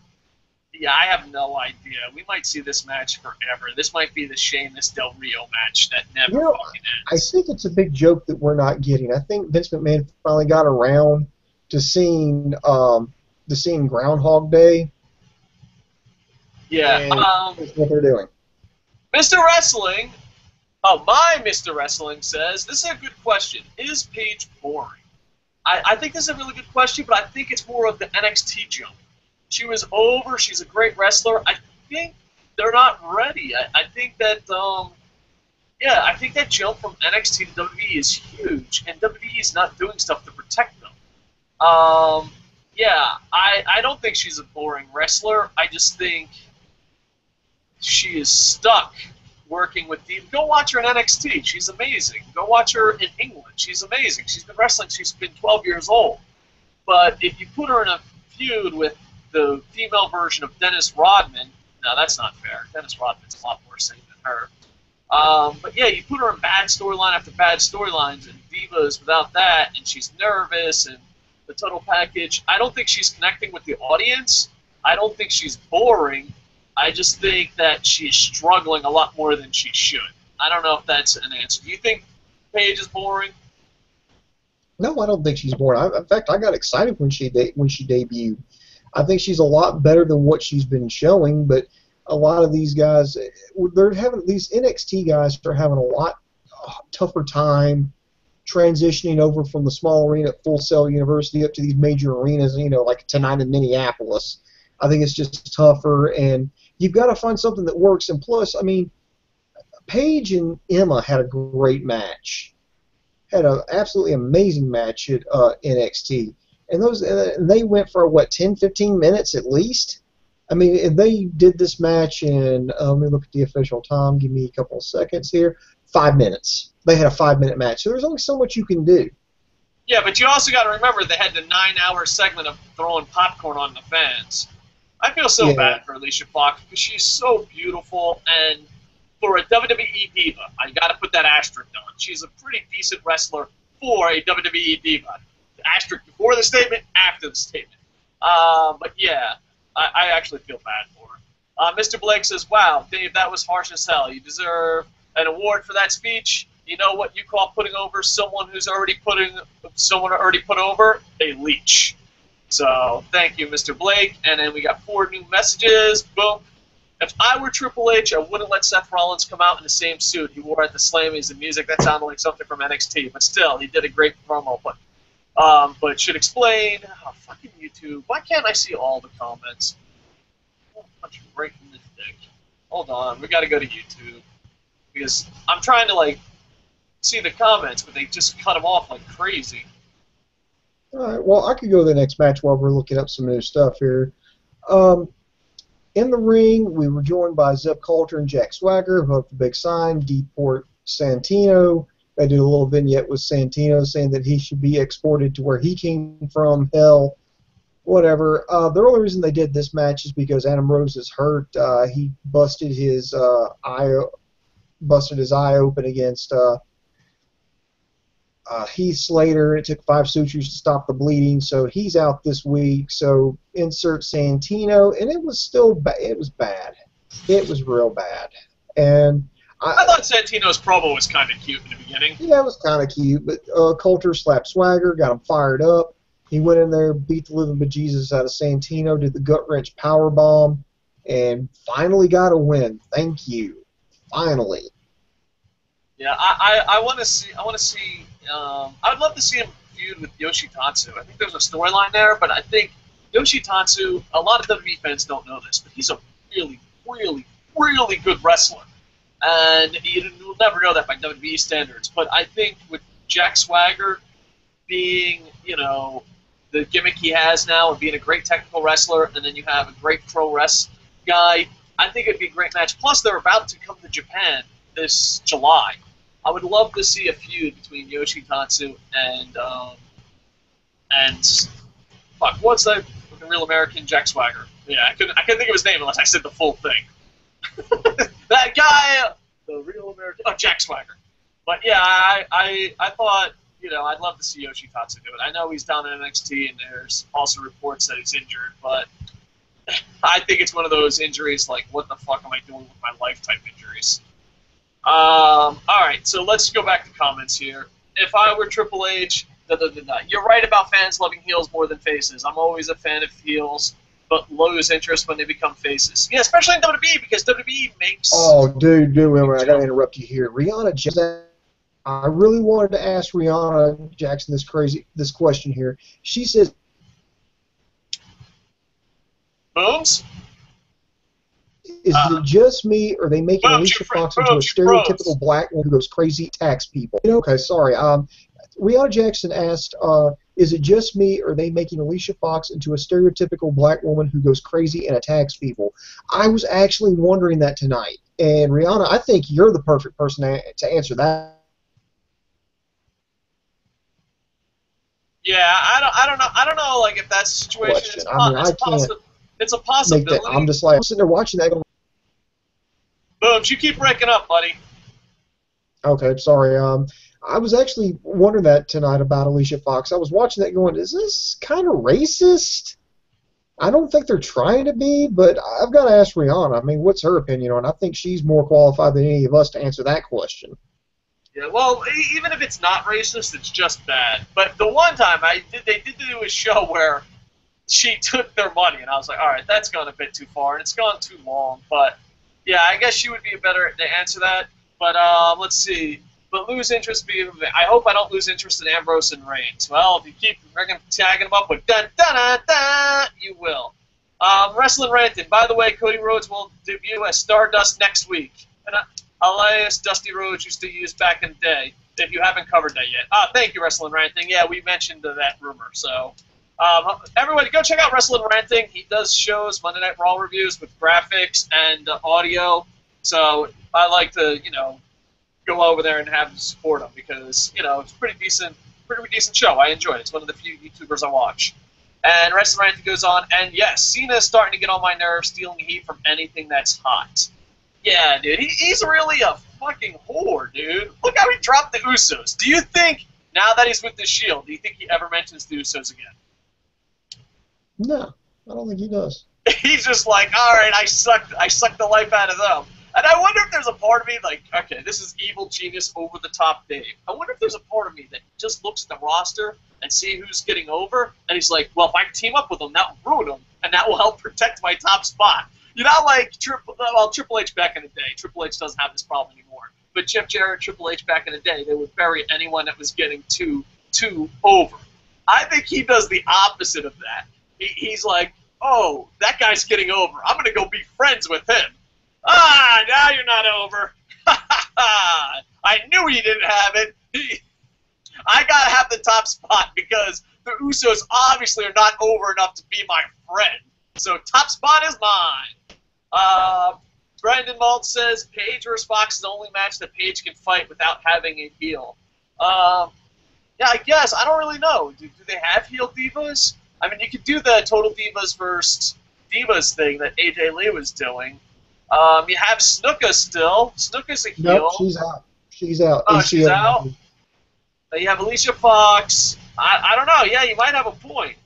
[SPEAKER 2] Yeah, I have no idea. We might see this match forever. This might be the Sheamus Del Rio match that never fucking ends.
[SPEAKER 1] I think it's a big joke that we're not getting. I think Vince McMahon finally got around to seeing Groundhog Day.
[SPEAKER 2] Yeah,
[SPEAKER 1] that's what they're doing.
[SPEAKER 2] Mr. Wrestling, my Mr. Wrestling says, this is a good question. Is Paige boring? I think this is a really good question, but I think it's more of the NXT jump. She was over. She's a great wrestler. I think they're not ready. I think that, I think that jump from NXT to WWE is huge, and WWE is not doing stuff to protect them. I don't think she's a boring wrestler. I just think she is stuck working with Dean. Go watch her in NXT. She's amazing. Go watch her in England. She's amazing. She's been wrestling. She's been 12 years old. But if you put her in a feud with the female version of Dennis Rodman, no, that's not fair. Dennis Rodman's a lot more sane than her. But yeah, you put her in bad storyline after bad storylines and divas without that, and she's nervous and the total package. I don't think she's connecting with the audience. I don't think she's boring. I just think that she's struggling a lot more than she should. I don't know if that's an answer. Do you think Paige is boring?
[SPEAKER 1] No, I don't think she's boring. In fact, I got excited when she debuted. I think she's a lot better than what she's been showing, but a lot of these guys, these NXT guys are having a lot tougher time transitioning over from the small arena at Full Sail University up to these major arenas, like tonight in Minneapolis. I think it's just tougher, and you've got to find something that works. And plus, I mean, Paige and Emma had a great match, had an absolutely amazing match at NXT. And they went for, 10, 15 minutes at least? I mean, they did this match in, let me look at the official time. Give me a couple of seconds here. 5 minutes. They had a 5-minute match. So there's only so much you can do.
[SPEAKER 2] Yeah, but you also got to remember they had the 9-hour segment of throwing popcorn on the fans. I feel so bad for Alicia Fox because she's so beautiful, and for a WWE diva, I got to put that asterisk on. She's a pretty decent wrestler for a WWE diva. The asterisk before the statement, after the statement. But yeah, I actually feel bad for her. Mr. Blake says, "Wow, Dave, that was harsh as hell. You deserve an award for that speech. You know what you call putting over someone who's already put over? A leech." So thank you, Mr. Blake. And then we got 4 new messages. Boom. If I were Triple H, I wouldn't let Seth Rollins come out in the same suit he wore at the Slammies and music. That sounded like something from NXT. But still, he did a great promo. But should explain. Oh, fucking YouTube. Why can't I see all the comments? Oh, I'm breaking this dick. Hold on. We got to go to YouTube. Because I'm trying to, see the comments, but they just cut them off like crazy.
[SPEAKER 1] All right, well, I could go to the next match while we're looking up some new stuff here. In the ring, we were joined by Zeb Coulter and Jack Swagger, who have the big sign, Deport Santino. They did a little vignette with Santino saying that he should be exported to where he came from, hell, whatever. The only reason they did this match is because Adam Rose is hurt. He busted his eye open against Heath Slater. It took 5 sutures to stop the bleeding, so he's out this week. So insert Santino, and it was still it was bad. It was real bad. And
[SPEAKER 2] I thought Santino's promo was kind of cute in the beginning.
[SPEAKER 1] Yeah, it was kind of cute, but Coulter slapped Swagger, got him fired up. He went in there, beat the living bejesus out of Santino, did the gut wrench power bomb, and finally got a win. Thank you. Finally.
[SPEAKER 2] Yeah, I want to see. I would love to see him feud with Yoshitatsu. I think there's a storyline there, but I think Yoshitatsu. A lot of WWE fans don't know this, but he's a really, really, really good wrestler, and you'll never know that by WWE standards. But I think with Jack Swagger being, the gimmick he has now and being a great technical wrestler, and then you have a great pro wrestling guy, I think it'd be a great match. Plus, they're about to come to Japan this July. I would love to see a feud between Yoshitatsu and what's that? The Real American Jack Swagger. Yeah, I couldn't think of his name unless I said the full thing. That guy, the Real American, Jack Swagger. But yeah, I thought, I'd love to see Yoshitatsu do it. I know he's down in NXT, and there's also reports that he's injured, but I think it's one of those injuries like, what the fuck am I doing with my life type injuries. All right, so let's go back to comments here. If I were Triple H, you're right about fans loving heels more than faces. I'm always a fan of heels, but lose interest when they become faces. Yeah, especially in WWE, because WWE makes...
[SPEAKER 1] Oh, dude, I got to interrupt you here. Rihanna Jackson, I really wanted to ask Rihanna Jackson this question here. She says...
[SPEAKER 2] Booms?
[SPEAKER 1] Is it just me, or are they making Alicia Fox into a stereotypical black woman who goes crazy, attacks people? Okay, sorry. Rihanna Jackson asked, is it just me, or are they making Alicia Fox into a stereotypical black woman who goes crazy and attacks people? I was actually wondering that tonight. And Rihanna, I think you're the perfect person to answer that.
[SPEAKER 2] Yeah, I don't know. Like if that's the situation,
[SPEAKER 1] Question. I mean, I can't
[SPEAKER 2] it's a
[SPEAKER 1] make that. I'm
[SPEAKER 2] possibility.
[SPEAKER 1] just like I'm sitting there watching that. Going,
[SPEAKER 2] Booms, you keep breaking up, buddy.
[SPEAKER 1] okay, sorry. I was actually wondering that tonight about Alicia Fox. I was watching that, going, is this kind of racist? I don't think they're trying to be, but I've got to ask Rihanna. I mean, what's her opinion on it? I think she's more qualified than any of us to answer that question.
[SPEAKER 2] Yeah, well, even if it's not racist, it's just bad. But the one time they did do a show where she took their money, and I was like, all right, that's gone a bit too far, and it's gone too long. But yeah, I guess she would be better to answer that. But let's see. But lose interest. I hope I don't lose interest in Ambrose and Reigns. Well, if you keep tagging them up with dun dun dun dun, you will. Wrestling Ranting. By the way, Cody Rhodes will debut as Stardust next week. And alias Dusty Rhodes used to use back in the day. If you haven't covered that yet. Thank you, Wrestling Ranting. Yeah, we mentioned that rumor. So, everybody, go check out Wrestling Ranting. He does shows, Monday Night Raw reviews with graphics and audio. So I like to, go over there and have support him because, it's a pretty decent show. I enjoy it. It's one of the few YouTubers I watch. And Wrestling Ranting goes on, and yes, Cena is starting to get on my nerves, stealing heat from anything that's hot. Yeah, dude, he's really a fucking whore, dude. Look how he dropped the Usos. Do you think, now that he's with the Shield, do you think he ever mentions the Usos again?
[SPEAKER 1] No, I don't think he does.
[SPEAKER 2] He's just like, all right, I sucked the life out of them. And I wonder if there's a part of me like, okay, this is evil genius over the top Dave. I wonder if there's a part of me that just looks at the roster and see who's getting over, and he's like, well, if I team up with them, that will ruin them, and that will help protect my top spot. You know, like Triple H back in the day. Triple H doesn't have this problem anymore. But Jeff Jarrett, Triple H back in the day, they would bury anyone that was getting too over. I think he does the opposite of that. He's like, oh, that guy's getting over. I'm going to go be friends with him. Now you're not over. I knew he didn't have it. I got to have the top spot because the Usos obviously are not over enough to be my friend. So top spot is mine. Brandon Malt says Paige vs. Fox is the only match that Paige can fight without having a heel. Yeah, I guess. I don't really know. Do they have heel divas? I mean, you could do the Total Divas versus Divas thing that AJ Lee was doing. You have Snuka still. Snuka's a heel.
[SPEAKER 1] Nope, she's out. She's out.
[SPEAKER 2] Oh, she's out? You have Alicia Fox. I don't know. Yeah, you might have a point.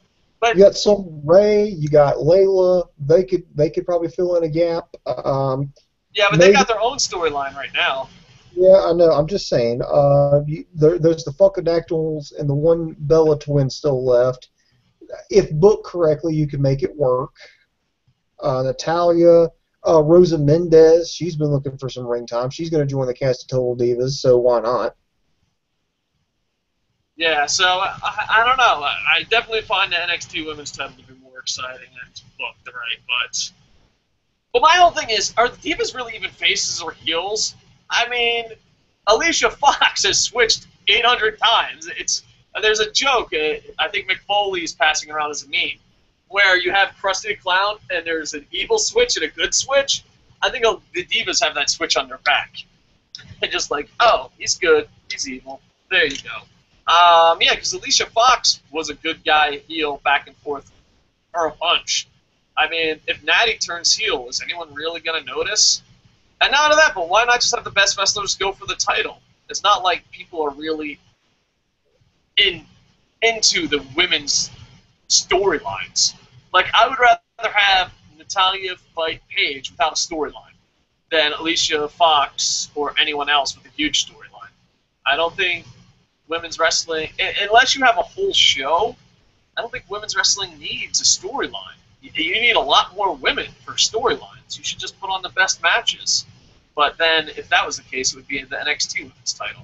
[SPEAKER 2] But
[SPEAKER 1] you got some Ray. You got Layla. They could probably fill in a gap.
[SPEAKER 2] Yeah, but they got their own storyline right now.
[SPEAKER 1] Yeah, I know. I'm just saying. There's the Funkadactyls and the one Bella twin still left. If booked correctly, you can make it work. Natalia, Rosa Mendez, she's been looking for some ring time. She's going to join the cast of Total Divas, so why not?
[SPEAKER 2] Yeah, so I don't know. I definitely find the NXT Women's title to be more exciting and booked, right? But my whole thing is, are the Divas really even faces or heels? I mean, Alicia Fox has switched 800 times. There's a joke, I think Mick Foley's passing around as a meme, where you have Krusty the Clown and there's an evil switch and a good switch. I think the Divas have that switch on their back. And just like, oh, he's good, he's evil. There you go. Yeah, because Alicia Fox was a good guy heel back and forth for a bunch. I mean, if Natty turns heel, is anyone really going to notice? And not only that, but why not just have the best wrestlers go for the title? It's not like people are really into the women's storylines. Like, I would rather have Natalya fight Paige without a storyline than Alicia Fox or anyone else with a huge storyline. I don't think women's wrestling, unless you have a whole show, I don't think women's wrestling needs a storyline. You need a lot more women for storylines. You should just put on the best matches. But then, if that was the case, it would be the NXT Women's title.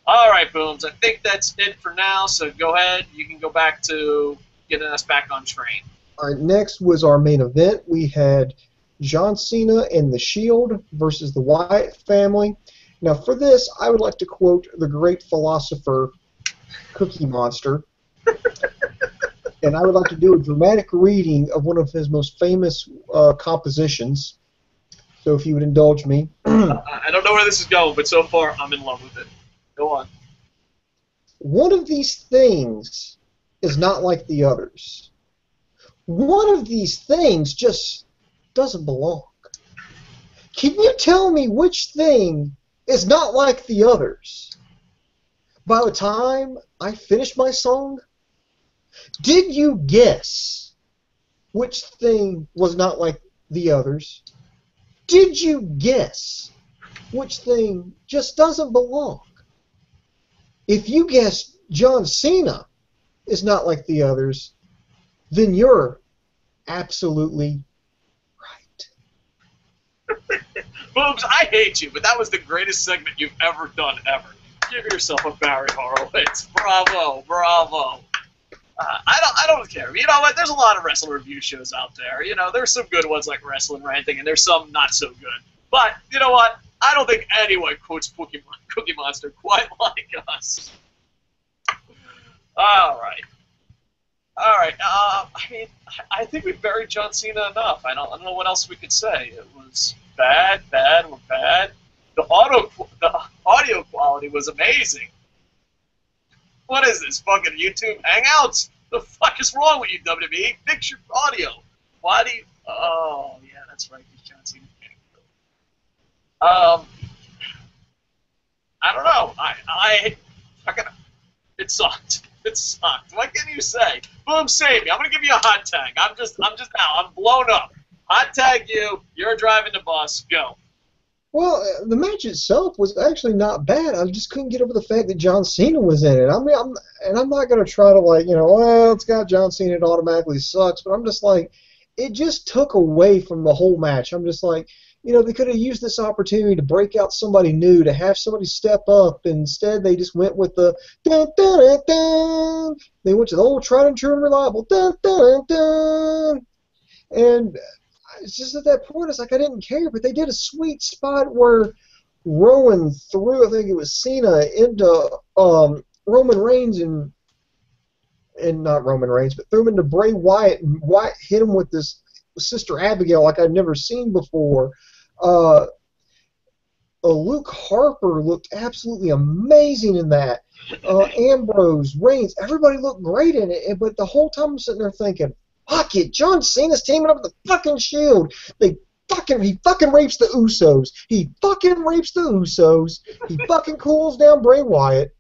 [SPEAKER 2] All right, Booms. I think that's it for now. So go ahead. You can go back to getting us back on train.
[SPEAKER 1] All right. Next was our main event. We had John Cena and the Shield versus the Wyatt family. Now, for this, I would like to quote the great philosopher Cookie Monster. And I would like to do a dramatic reading of one of his most famous compositions. So if you would indulge me.
[SPEAKER 2] I don't know where this is going, but so far I'm in love with it. Go on.
[SPEAKER 1] One of these things is not like the others. One of these things just doesn't belong. Can you tell me which thing is not like the others? By the time I finish my song, did you guess which thing was not like the others? Did you guess which thing just doesn't belong? If you guessed John Cena is not like the others, then you're absolutely right.
[SPEAKER 2] Boobs, I hate you, but that was the greatest segment you've ever done, ever. Give yourself a Barry Horowitz. Bravo, bravo. I don't care. You know what? There's a lot of wrestling review shows out there. You know, there's some good ones like Wrestling Ranting, and there's some not so good. But, you know what? I don't think anyone quotes Cookie Monster quite like us. All right. All right. I mean, I think we buried John Cena enough. I don't know what else we could say. It was bad. The audio quality was amazing. What is this, fucking YouTube Hangouts? The fuck is wrong with you, WWE? Fix your audio. Why do you... Oh, yeah, that's right. John Cena getting killed. I don't know. It sucked. It sucked. What can you say? Boom, save me. I'm gonna give you a hot tag. I'm just out. I'm blown up. Hot tag you. You're driving the bus. Go.
[SPEAKER 1] Well, the match itself was actually not bad. I just couldn't get over the fact that John Cena was in it. I mean, I'm not going to try to, like, you know, well, it's got John Cena, it automatically sucks. But I'm just like, it just took away from the whole match. I'm just like, you know, they could have used this opportunity to break out somebody new, to have somebody step up. Instead, they just went with the dun, dun, dun, dun. They went to the old tried and true and reliable dun, dun, dun. And it's just at that point, it's like I didn't care, but they did a sweet spot where Rowan threw, I think it was Cena, into Roman Reigns and not Roman Reigns, but threw him into Bray Wyatt, and Wyatt hit him with this Sister Abigail like I'd never seen before. Luke Harper looked absolutely amazing in that. Ambrose, Reigns, everybody looked great in it, but the whole time I'm sitting there thinking, fuck it, John Cena's teaming up with the fucking Shield. He fucking rapes the Usos. He fucking cools down Bray Wyatt.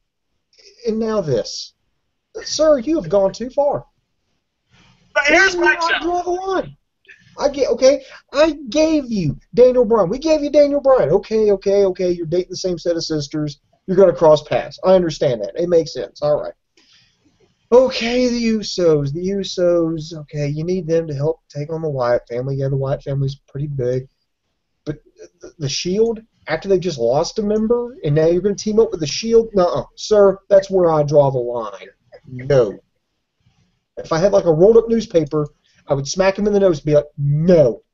[SPEAKER 1] And now this. Sir, you have gone too far.
[SPEAKER 2] But here's my
[SPEAKER 1] challenge. I draw the line. I gave you Daniel Bryan. We gave you Daniel Bryan. Okay. You're dating the same set of sisters. You're going to cross paths. I understand that. It makes sense. All right. Okay, the Usos, okay, you need them to help take on the Wyatt family. Yeah, the Wyatt family's pretty big. But the Shield, after they just lost a member, and now you're going to team up with the Shield? Nuh-uh. Sir, that's where I draw the line. No. If I had like a rolled-up newspaper, I would smack him in the nose and be like, no.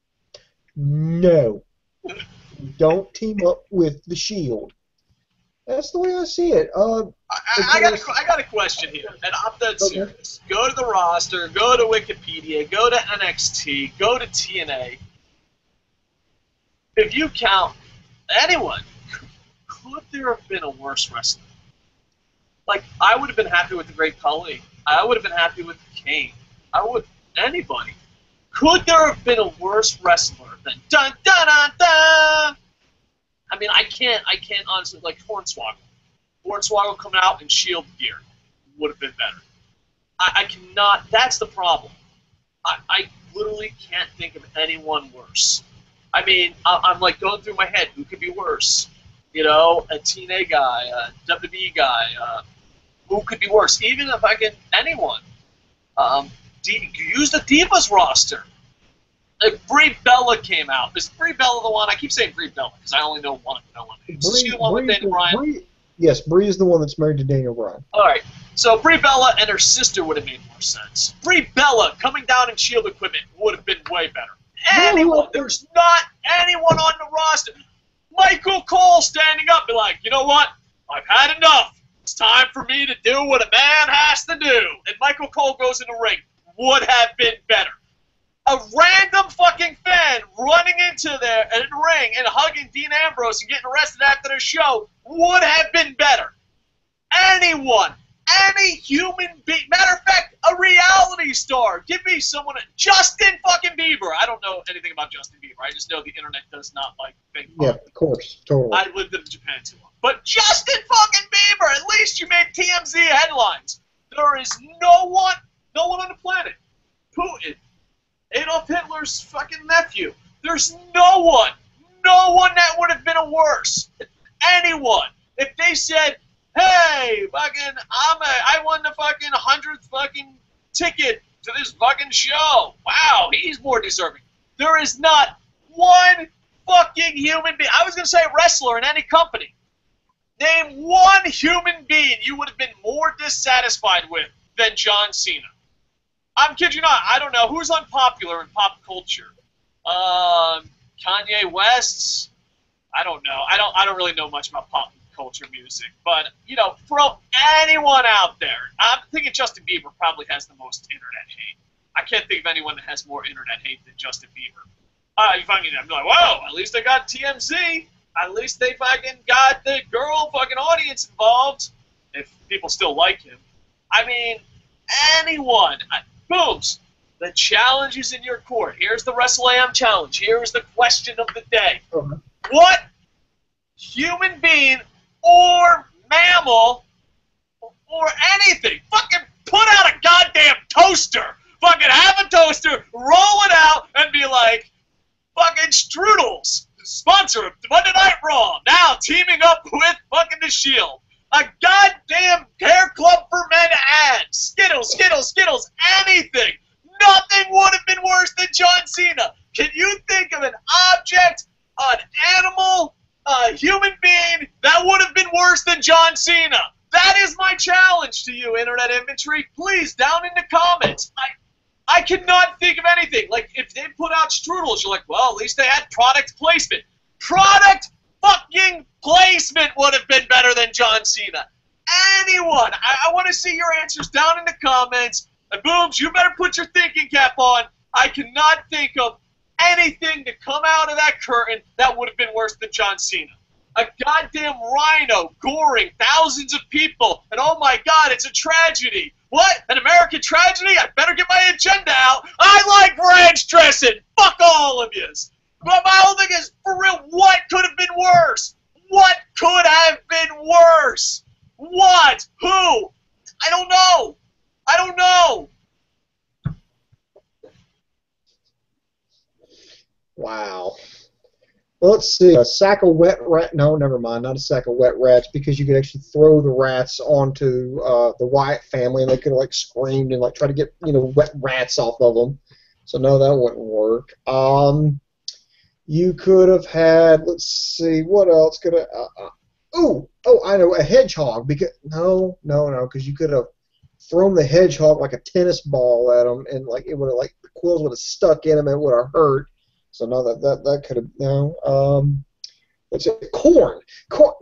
[SPEAKER 1] Don't team up with the Shield. That's the way I see it.
[SPEAKER 2] I got a question here, and I'm dead serious. Go to the roster, go to Wikipedia, go to NXT, go to TNA. If you count anyone, could there have been a worse wrestler? Like, I would have been happy with the Great Khali. I would have been happy with Kane. Anybody. Could there have been a worse wrestler than dun dun dun dun? I mean, I can't honestly, like Hornswoggle. Hornswoggle coming out in Shield gear would have been better. I cannot, that's the problem. I literally can't think of anyone worse. I mean, I'm like going through my head, who could be worse? You know, a TNA guy, a WWE guy, who could be worse? Even if I can, anyone. Use the Divas roster. If Brie Bella came out, is Brie Bella the one? I keep saying Brie Bella because I only know one of them. Is she the one with Daniel Bryan?
[SPEAKER 1] Yes, Brie is the one that's married to Daniel Bryan.
[SPEAKER 2] All right, so Brie Bella and her sister would have made more sense. Brie Bella coming down in Shield equipment would have been way better. Anyone, there's not anyone on the roster. Michael Cole standing up, be like, you know what? I've had enough. It's time for me to do what a man has to do. And Michael Cole goes in the ring. Would have been better. A random fucking fan running into there in the ring and hugging Dean Ambrose and getting arrested after the show would have been better. Anyone, any human being. Matter of fact, A reality star. Give me someone. Justin fucking Bieber. I don't know anything about Justin Bieber. I just know the internet does not like fake
[SPEAKER 1] Yeah,
[SPEAKER 2] pop.
[SPEAKER 1] of course, totally.
[SPEAKER 2] I lived in Japan too long. But Justin fucking Bieber. At least you made TMZ headlines. There is no one on the planet. Putin, Adolf Hitler's fucking nephew. There's no one that would have been worse. Anyone. If they said, hey, fucking, I won the fucking 100th fucking ticket to this fucking show. Wow, he's more deserving. There is not one fucking human being. I was going to say wrestler in any company. Name one human being you would have been more dissatisfied with than John Cena. I'm kidding you not. I don't know. Who's unpopular in pop culture? Kanye West's? I don't know. I don't really know much about pop culture music. But, you know, throw anyone out there. I'm thinking Justin Bieber probably has the most internet hate. I can't think of anyone that has more internet hate than Justin Bieber. You fucking, I'm like, whoa, at least they got TMZ. At least they fucking got the girl fucking audience involved. If people still like him. I mean, anyone. Booms. The challenge is in your court. Here's the WrestleAm challenge. Here's the question of the day. What human being or mammal or anything fucking put out a goddamn toaster. Fucking have a toaster, roll it out, and be like, fucking Strudels, sponsor of Monday Night Raw, now teaming up with fucking The Shield. A goddamn Hair Club for Men ad. Skittles, Skittles, Skittles, anything. Nothing would have been worse than John Cena. Can you think of an object, an animal, a human being that would have been worse than John Cena? That is my challenge to you, Internet Infantry. Please, down in the comments. I cannot think of anything. Like, if they put out strudels, you're like, well, at least they had product placement. Product fucking placement would have been better than John Cena. Anyone. I want to see your answers down in the comments. And Booms, you better put your thinking cap on. I cannot think of anything to come out of that curtain that would have been worse than John Cena. A goddamn rhino goring thousands of people, and oh my god, it's a tragedy. What? An American tragedy? I better get my agenda out. I like ranch dressing. Fuck all of yous. But my whole thing is, for real, what could have been worse? What could have been worse? What? Who? I don't know. I don't know.
[SPEAKER 1] Wow. Well, let's see. A sack of wet rat. No, never mind. Not a sack of wet rats, because you could actually throw the rats onto the Wyatt family, and they could like scream and like try to get wet rats off of them. So no, that wouldn't work. You could have had. Let's see. What else could have? Oh, I know, a hedgehog. Because no, because you could have thrown the hedgehog like a tennis ball at him, and like it would have the quills would have stuck in him, and it would have hurt. So no, that could have Let's say corn.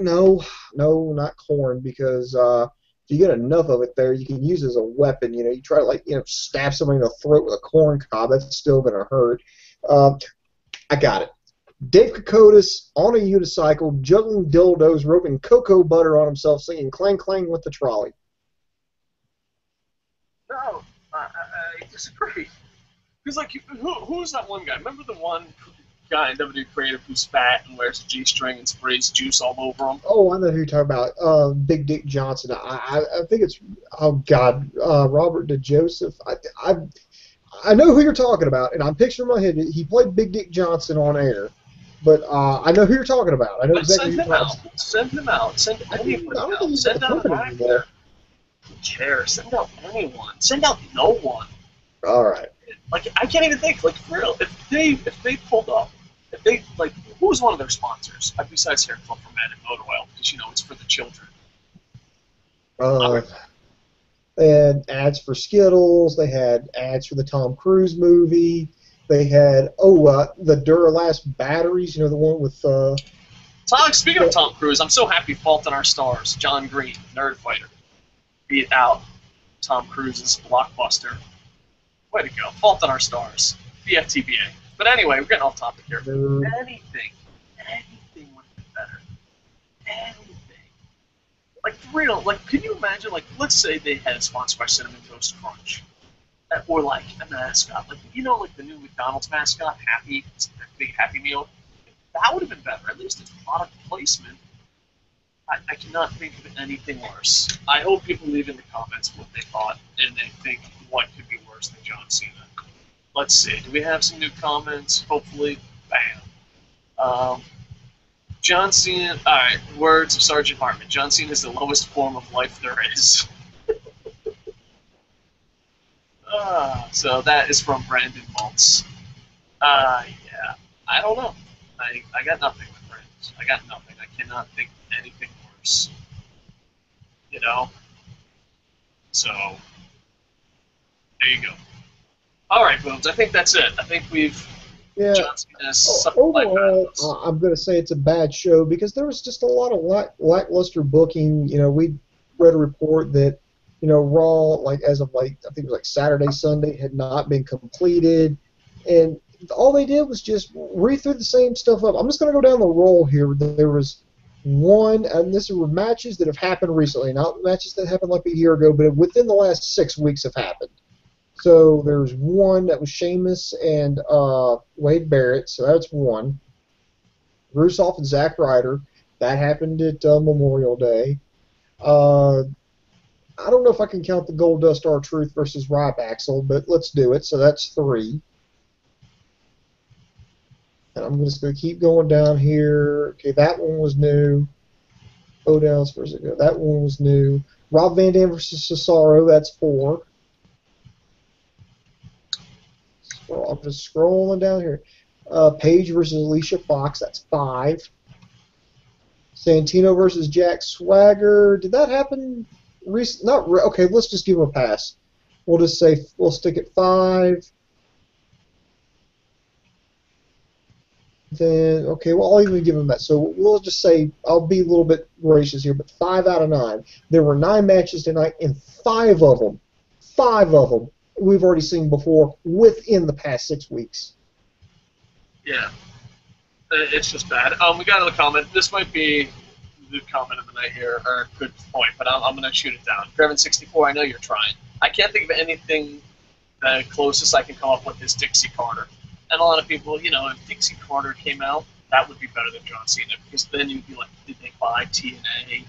[SPEAKER 1] No, not corn, because if you get enough of it there, you can use it as a weapon. You try to stab somebody in the throat with a corn cob. That's still gonna hurt. I got it. Dave Kocosports on a unicycle, juggling dildos, roping cocoa butter on himself, singing "Clang Clang" with the trolley.
[SPEAKER 2] No, I disagree. Because, who's that one guy? Remember the one guy in WWE Creative who's fat and wears a G-string and sprays juice all over him?
[SPEAKER 1] Oh, I know who you're talking about. Big Dick Johnson. I think it's, Robert DeJoseph. I know who you're talking about, and I'm picturing in my head. He played Big Dick Johnson on air, but I know who you're talking about. I know exactly who you're talking about.
[SPEAKER 2] Send him out. Send anyone out. Send out an actor. Who cares? Send out anyone. Send out no one.
[SPEAKER 1] All right.
[SPEAKER 2] I can't even think. For real, if they pulled up, who was one of their sponsors besides Hair Club for Men and Motor Oil? Because it's for the children.
[SPEAKER 1] They had ads for Skittles. They had ads for the Tom Cruise movie. They had the Duralast batteries. The one with.
[SPEAKER 2] Speaking of Tom Cruise, I'm so happy Fault in Our Stars, John Green, Nerd Fighter, beat out Tom Cruise's blockbuster. Way to go. Fault in Our Stars. BFTBA. But anyway, we're getting off topic here. Anything would have been better. Anything. For real, can you imagine, let's say they had sponsored by Cinnamon Toast Crunch. or like a mascot, like like the new McDonald's mascot, Happy, big Happy Meal. That would have been better. At least it's product placement. I cannot think of anything worse. I hope people leave in the comments what they thought and they think what could be worse than John Cena. Let's see. Do we have some new comments? Hopefully. Bam. John Cena. All right. Words of Sergeant Hartman. John Cena is the lowest form of life there is. So that is from Brandon Maltz. Yeah. I don't know. I got nothing, my friends. I got nothing. I cannot think of anything worse. You know? So, there you go. All right, Booms. I think that's it. I think we've.
[SPEAKER 1] Yeah.
[SPEAKER 2] John Cena sucked
[SPEAKER 1] Overall, I'm going to say it's a bad show because there was just a lot of lackluster booking. We read a report that, Raw, like as of I think it was like Saturday, Sunday, had not been completed, and all they did was just read through the same stuff up. I'm just going to go down the roll here. There was one, and this were matches that have happened recently, not matches that happened like a year ago, but within the last 6 weeks have happened. So there's one that was Sheamus and Wade Barrett, so that's one. Rusev and Zack Ryder, that happened at Memorial Day. I don't know if I can count the Goldust R-Truth versus Ryback, but let's do it. So that's 3. And I'm just going to keep going down here. Okay, that one was new. O'Dell's versus that one was new. Rob Van Dam versus Cesaro, that's 4. So I'm just scrolling down here. Paige versus Alicia Fox, that's 5. Santino versus Jack Swagger. Did that happen recently? Okay, let's just give him a pass. We'll just say we'll stick at 5. Then I'll even give him that. So we'll just say I'll be a little bit gracious here, but 5 out of 9. There were 9 matches tonight, and 5 of them we've already seen before within the past 6 weeks.
[SPEAKER 2] Yeah, it's just bad. We got another comment. This might be the comment of the night here, or a good point, but I'm going to shoot it down. Grevin64, I know you're trying. I can't think of anything. The closest I can come up with is Dixie Carter. And a lot of people, if Dixie Carter came out, that would be better than John Cena, because then you'd be like, did they buy TNA?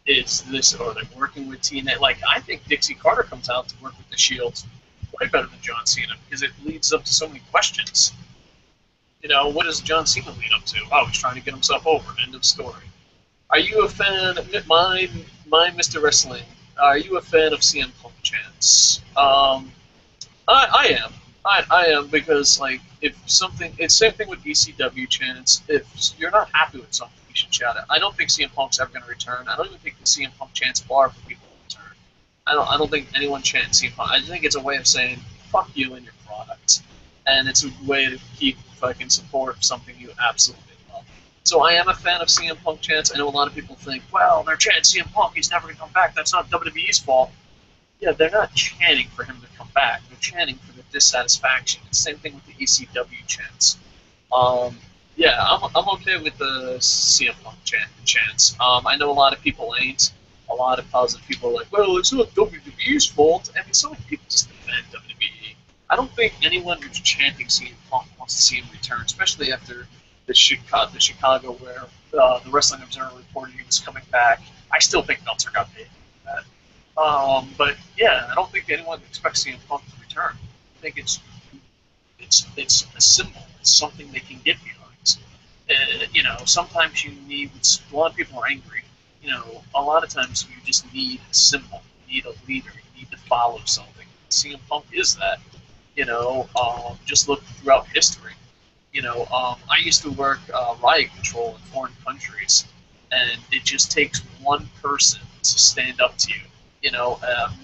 [SPEAKER 2] Is this, or are they working with TNA? Like, I think Dixie Carter comes out to work with the Shield way better than John Cena, because it leads up to so many questions. What does John Cena lead up to? Oh, he's trying to get himself over. End of story. Are you a fan of mine, Mr. Wrestling? Are you a fan of CM Punk chants? I am. I am, because if something, it's same thing with ECW chants. If you're not happy with something, you should chat it. I don't think CM Punk's ever going to return. I don't even think the CM Punk chants are for people to return. I don't think anyone chants CM Punk. I think it's a way of saying fuck you and your product, and it's a way to keep fucking support something you absolutely love. So I am a fan of CM Punk chants. I know a lot of people think, well, they're chanting CM Punk, he's never going to come back. That's not WWE's fault. Yeah, they're not chanting for him to come back. They're chanting for the dissatisfaction. It's the same thing with the ECW chants. Yeah, I'm okay with the CM Punk chants. I know a lot of people ain't. A lot of positive people are like, well, it's not WWE's fault. I mean, so many people just defend WWE. I don't think anyone who's chanting CM Punk wants to see him return, especially after the Chicago where the Wrestling Observer reported he was coming back. I still think Meltzer got paid for that. But yeah, I don't think anyone expects CM Punk to return. I think it's a symbol. It's something they can get behind. Sometimes you need. A lot of people are angry. A lot of times you just need a symbol. You need a leader. You need to follow something. CM Punk is that. Just look throughout history. I used to work riot control in foreign countries, and it just takes one person to stand up to you.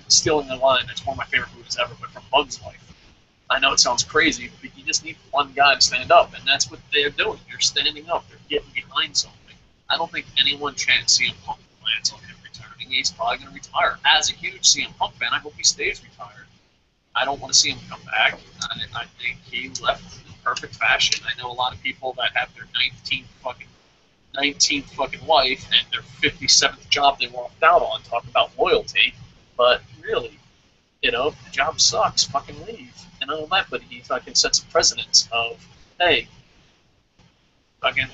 [SPEAKER 2] Stealing the line, that's one of my favorite movies ever, but from Bug's Life. I know it sounds crazy, but you just need one guy to stand up, and that's what they're doing. They're standing up. They're getting behind something. I don't think anyone chants CM Punk plans on him returning. He's probably going to retire. As a huge CM Punk fan, I hope he stays retired. I don't want to see him come back. I think he left in perfect fashion. I know a lot of people that have their 19th fucking wife and their 57th job they walked out on talk about loyalty, but really, You know, if the job sucks, fucking leave. And all that, but he fucking sets a precedent of, hey, fucking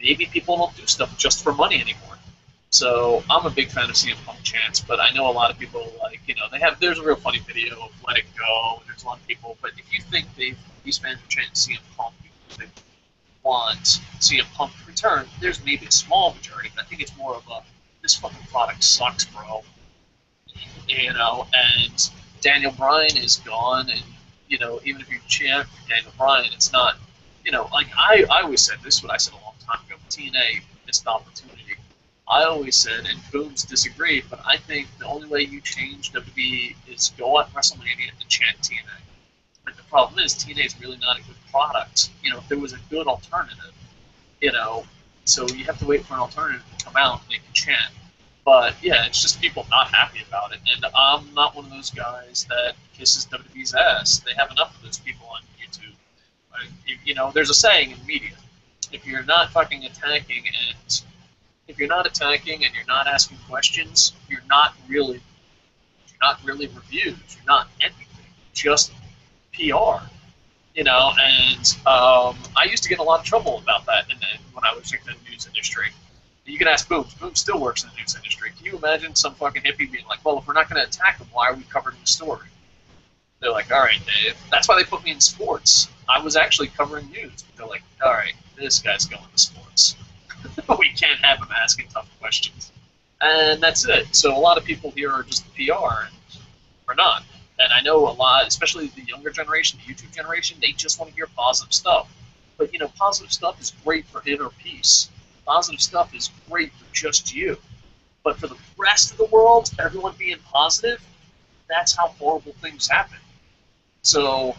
[SPEAKER 2] maybe people don't do stuff just for money anymore. So I'm a big fan of CM Punk chants, but I know a lot of people like, you know, there's a real funny video of Let It Go, and there's a lot of people, but if you think these fans are chanting CM Punk because they want CM Punk to return, there's maybe a small majority, but I think it's more of a, this fucking product sucks, bro. You know, and Daniel Bryan is gone, and, you know, even if you chant for Daniel Bryan, it's not, you know, like I always said, this is what I said a long time ago, TNA missed the opportunity. I always said, and Booms disagreed, but I think the only way you change WWE is go at WrestleMania and chant TNA. But the problem is, TNA is really not a good product. You know, if there was a good alternative, you know, so you have to wait for an alternative to come out and they can chant. But yeah, it's just people not happy about it, and I'm not one of those guys that kisses WWE's ass. They have enough of those people on YouTube. Like, you know, there's a saying in media: if you're not fucking attacking, and if you're not attacking and you're not asking questions, you're not really reviews. You're not anything. Just PR. You know, and I used to get in a lot of trouble about that when I was in the news industry. You can ask Booms. Booms still works in the news industry. Can you imagine some fucking hippie being like, well, if we're not going to attack them, why are we covering the story? They're like, all right, Dave. That's why they put me in sports. I was actually covering news. But they're like, all right, this guy's going to sports. We can't have him asking tough questions. And that's it. So a lot of people here are just PR, and we're not. And I know a lot, especially the younger generation, the YouTube generation, they just want to hear positive stuff. But, you know, positive stuff is great for inner peace. Positive stuff is great for just you. But for the rest of the world, everyone being positive, that's how horrible things happen. So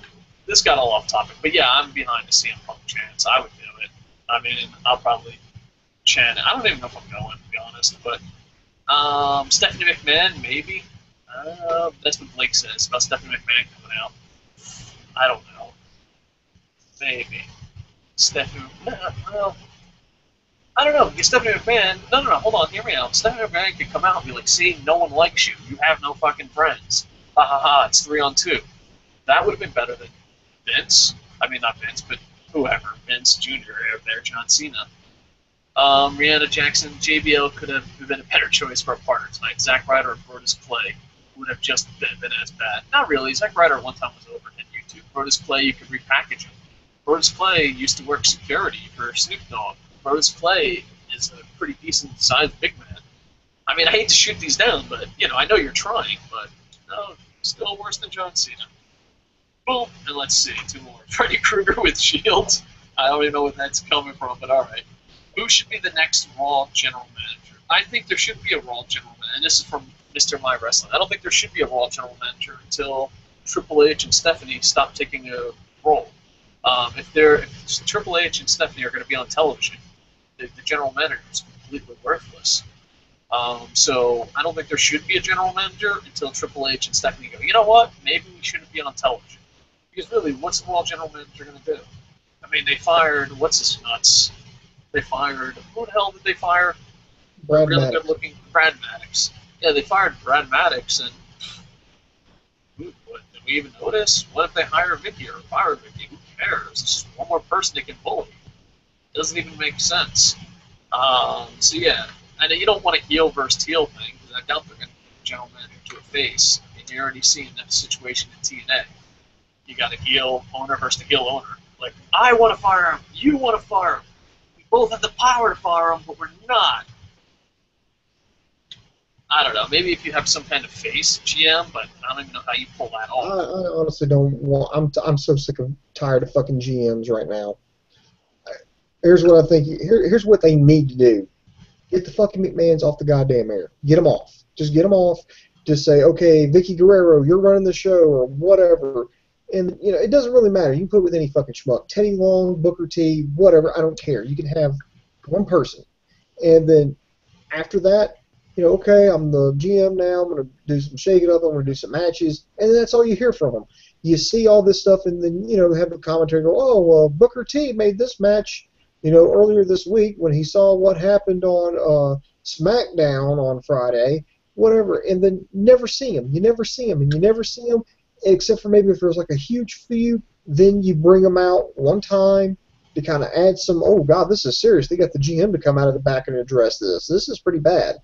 [SPEAKER 2] this got all off topic. But yeah, I'm behind the CM Punk chants. I would do it. I mean, I'll probably chant it. I don't even know if I'm going, to be honest. But Stephanie McMahon, maybe. That's what Blake says about Stephanie McMahon coming out. I don't know. Maybe. Stephanie, well, I don't know, because Stephanie McMahon, no, hold on, hear me out. Stephanie McMahon could come out and be like, see, no one likes you. You have no fucking friends. Ha ha ha, it's 3-on-2. That would have been better than Vince. I mean, not Vince, but whoever. Vince Jr. over there, John Cena. Rihanna Jackson, JBL could have been a better choice for a partner tonight. Zack Ryder or Brodus Clay would have just been as bad. Not really. Zack Ryder one time was over at YouTube. Brodus Clay, you could repackage him. Brodus Clay used to work security for Snoop Dogg. Brodus Clay is a pretty decent-sized big man. I mean, I hate to shoot these down, but, you know, I know you're trying, but, no, still worse than John Cena. Boom, and let's see, two more. Freddy Krueger with Shields. I don't even know where that's coming from, but all right. Who should be the next Raw general manager? I think there should be a Raw general manager, and this is from Mr. My Wrestling. I don't think there should be a Raw general manager until Triple H and Stephanie stop taking a role. If Triple H and Stephanie are going to be on television, the general manager is completely worthless. So I don't think there should be a general manager until Triple H and Stephanie go, you know what, maybe we shouldn't be on television. Because really, what's the Raw general manager going to do? I mean, they fired, what's his nuts? They fired, who the hell did they fire?
[SPEAKER 1] Brad
[SPEAKER 2] really
[SPEAKER 1] Maddox.
[SPEAKER 2] good-looking Brad Maddox. Yeah, they fired Brad Maddox, and what, did we even notice? What if they hire Vicky or fire Vicky? Who cares? It's just one more person they can bully. It doesn't even make sense. So yeah, and you don't want a heel versus heel thing, because I doubt they're going to put a general manager to a face. I mean, you're already seeing that situation in TNA. You got a heel owner versus a heel owner. Like, I want to fire him, you want to fire him. We both have the power to fire him, but we're not. I don't know. Maybe if you have some kind of face GM, but I don't even know how you pull that off.
[SPEAKER 1] I honestly don't want. I'm so sick of tired of fucking GMs right now. Here's what I think. Here's what they need to do. Get the fucking McMahons off the goddamn air. Get them off. Just get them off. Just say, okay, Vicky Guerrero, you're running the show or whatever. And, you know, it doesn't really matter. You can put it with any fucking schmuck. Teddy Long, Booker T, whatever. I don't care. You can have one person. And then after that, you know, okay, I'm the GM now. I'm going to do some shake it up. I'm going to do some matches. And then that's all you hear from them. You see all this stuff and then, you know, have a commentary go, oh, well, Booker T made this match, you know, earlier this week when he saw what happened on SmackDown on Friday. whatever, and then never see them. You never see them, and you never see them, except for maybe if there's like a huge feud, then you bring them out one time to kind of add some, oh, God, this is serious. They got the GM to come out of the back and address this. This is pretty bad.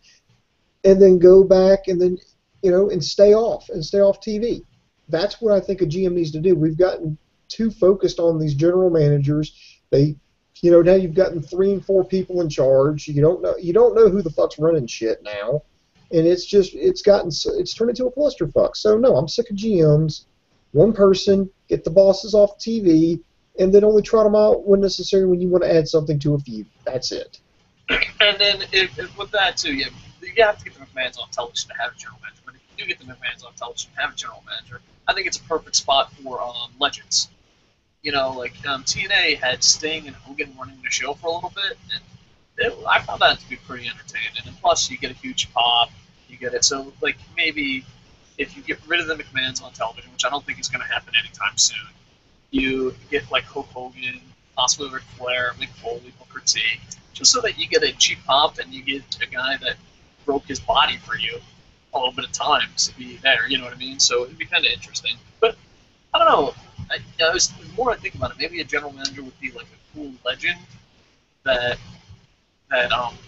[SPEAKER 1] And then go back and then, and stay off TV. That's what I think a GM needs to do. We've gotten too focused on these general managers. Now you've gotten 3 and 4 people in charge. You don't know who the fuck's running shit now, and it's turned into a clusterfuck. So no, I'm sick of GMs. One person, get the bosses off TV, and then only trot them out when necessary when you want to add something to a feud. That's it.
[SPEAKER 2] And then with that too, you have to get the McMahons on television to have a general manager. But if you do get the McMahons on television to have a general manager, I think it's a perfect spot for legends. TNA had Sting and Hogan running the show for a little bit, and I found that to be pretty entertaining. And plus, you get a huge pop. You get it. So, maybe if you get rid of the McMahons on television, which I don't think is going to happen anytime soon, you get Hulk Hogan, possibly Ric Flair, Mick Foley, Booker T, just so that you get a cheap pop and you get a guy that broke his body for you a little bit of time to be there. You know what I mean? So it'd be kind of interesting. But I don't know. The more I think about it, maybe a general manager would be a cool legend that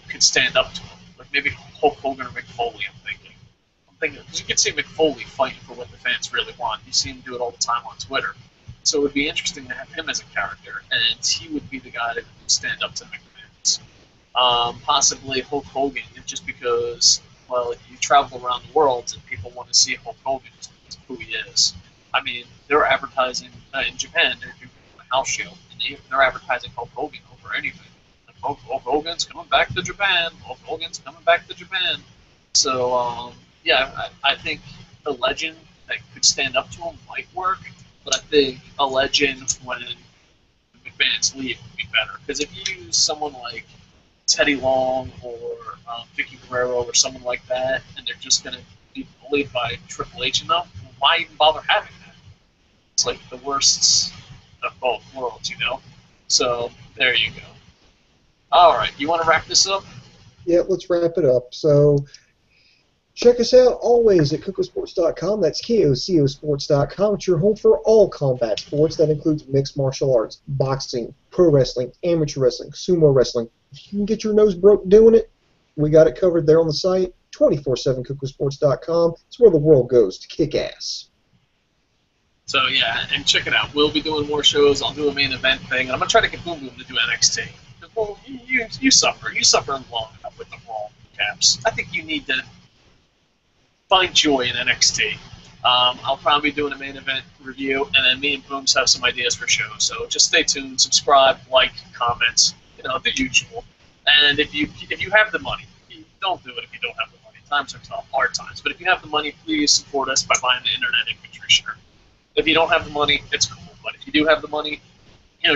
[SPEAKER 2] could stand up to him. Maybe Hulk Hogan or Mick Foley. I'm thinking because you can see Mick Foley fighting for what the fans really want. You see him do it all the time on Twitter. So it would be interesting to have him as a character, and he would be the guy that would stand up to the McMahons. Possibly Hulk Hogan, just because, you travel around the world and people want to see Hulk Hogan just because of who he is. I mean, they're advertising in Japan. They're doing a house show, and they're advertising Hulk Hogan over anything. Hulk Hogan's coming back to Japan. Hulk Hogan's coming back to Japan. So, I think a legend that could stand up to him might work. But I think a legend when the McMahons leave would be better. Because if you use someone like Teddy Long or Vicky Guerrero or someone like that, and they're just going to be bullied by Triple H and them, why even bother having that? It's like the worst of both worlds, So there you go. All right, you want to wrap this up?
[SPEAKER 1] Yeah, let's wrap it up. So check us out always at Kocosports.com. That's KOCOsports.com. It's your home for all combat sports. That includes mixed martial arts, boxing, pro wrestling, amateur wrestling, sumo wrestling. If you can get your nose broke doing it, we got it covered there on the site. 24/7 Kocosports.com. It's where the world goes to kick ass.
[SPEAKER 2] So, yeah, and check it out. We'll be doing more shows. I'll do a main event thing. And I'm going to try to get Boom Boom to do NXT. Well, you suffer. You suffer long enough with the Raw caps. I think you need to find joy in NXT. I'll probably be doing a main event review, and then me and Booms have some ideas for shows. So just stay tuned, subscribe, like, comment, the usual. And if you have the money, don't do it if you don't have the money. Times are tough, hard times. But if you have the money, please support us by buying the Internet Infantry shirt. If you don't have the money, it's cool. But if you do have the money,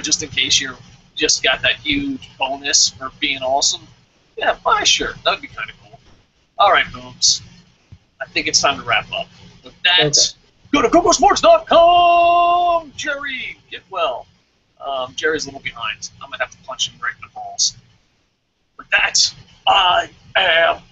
[SPEAKER 2] just in case you're just got that huge bonus for being awesome, yeah, buy a shirt. That would be kind of cool. All right, Booms. I think it's time to wrap up. With that, Go to Kocosports.com! Jerry, get well. Jerry's a little behind. I'm going to have to punch him right in the balls. With that, I am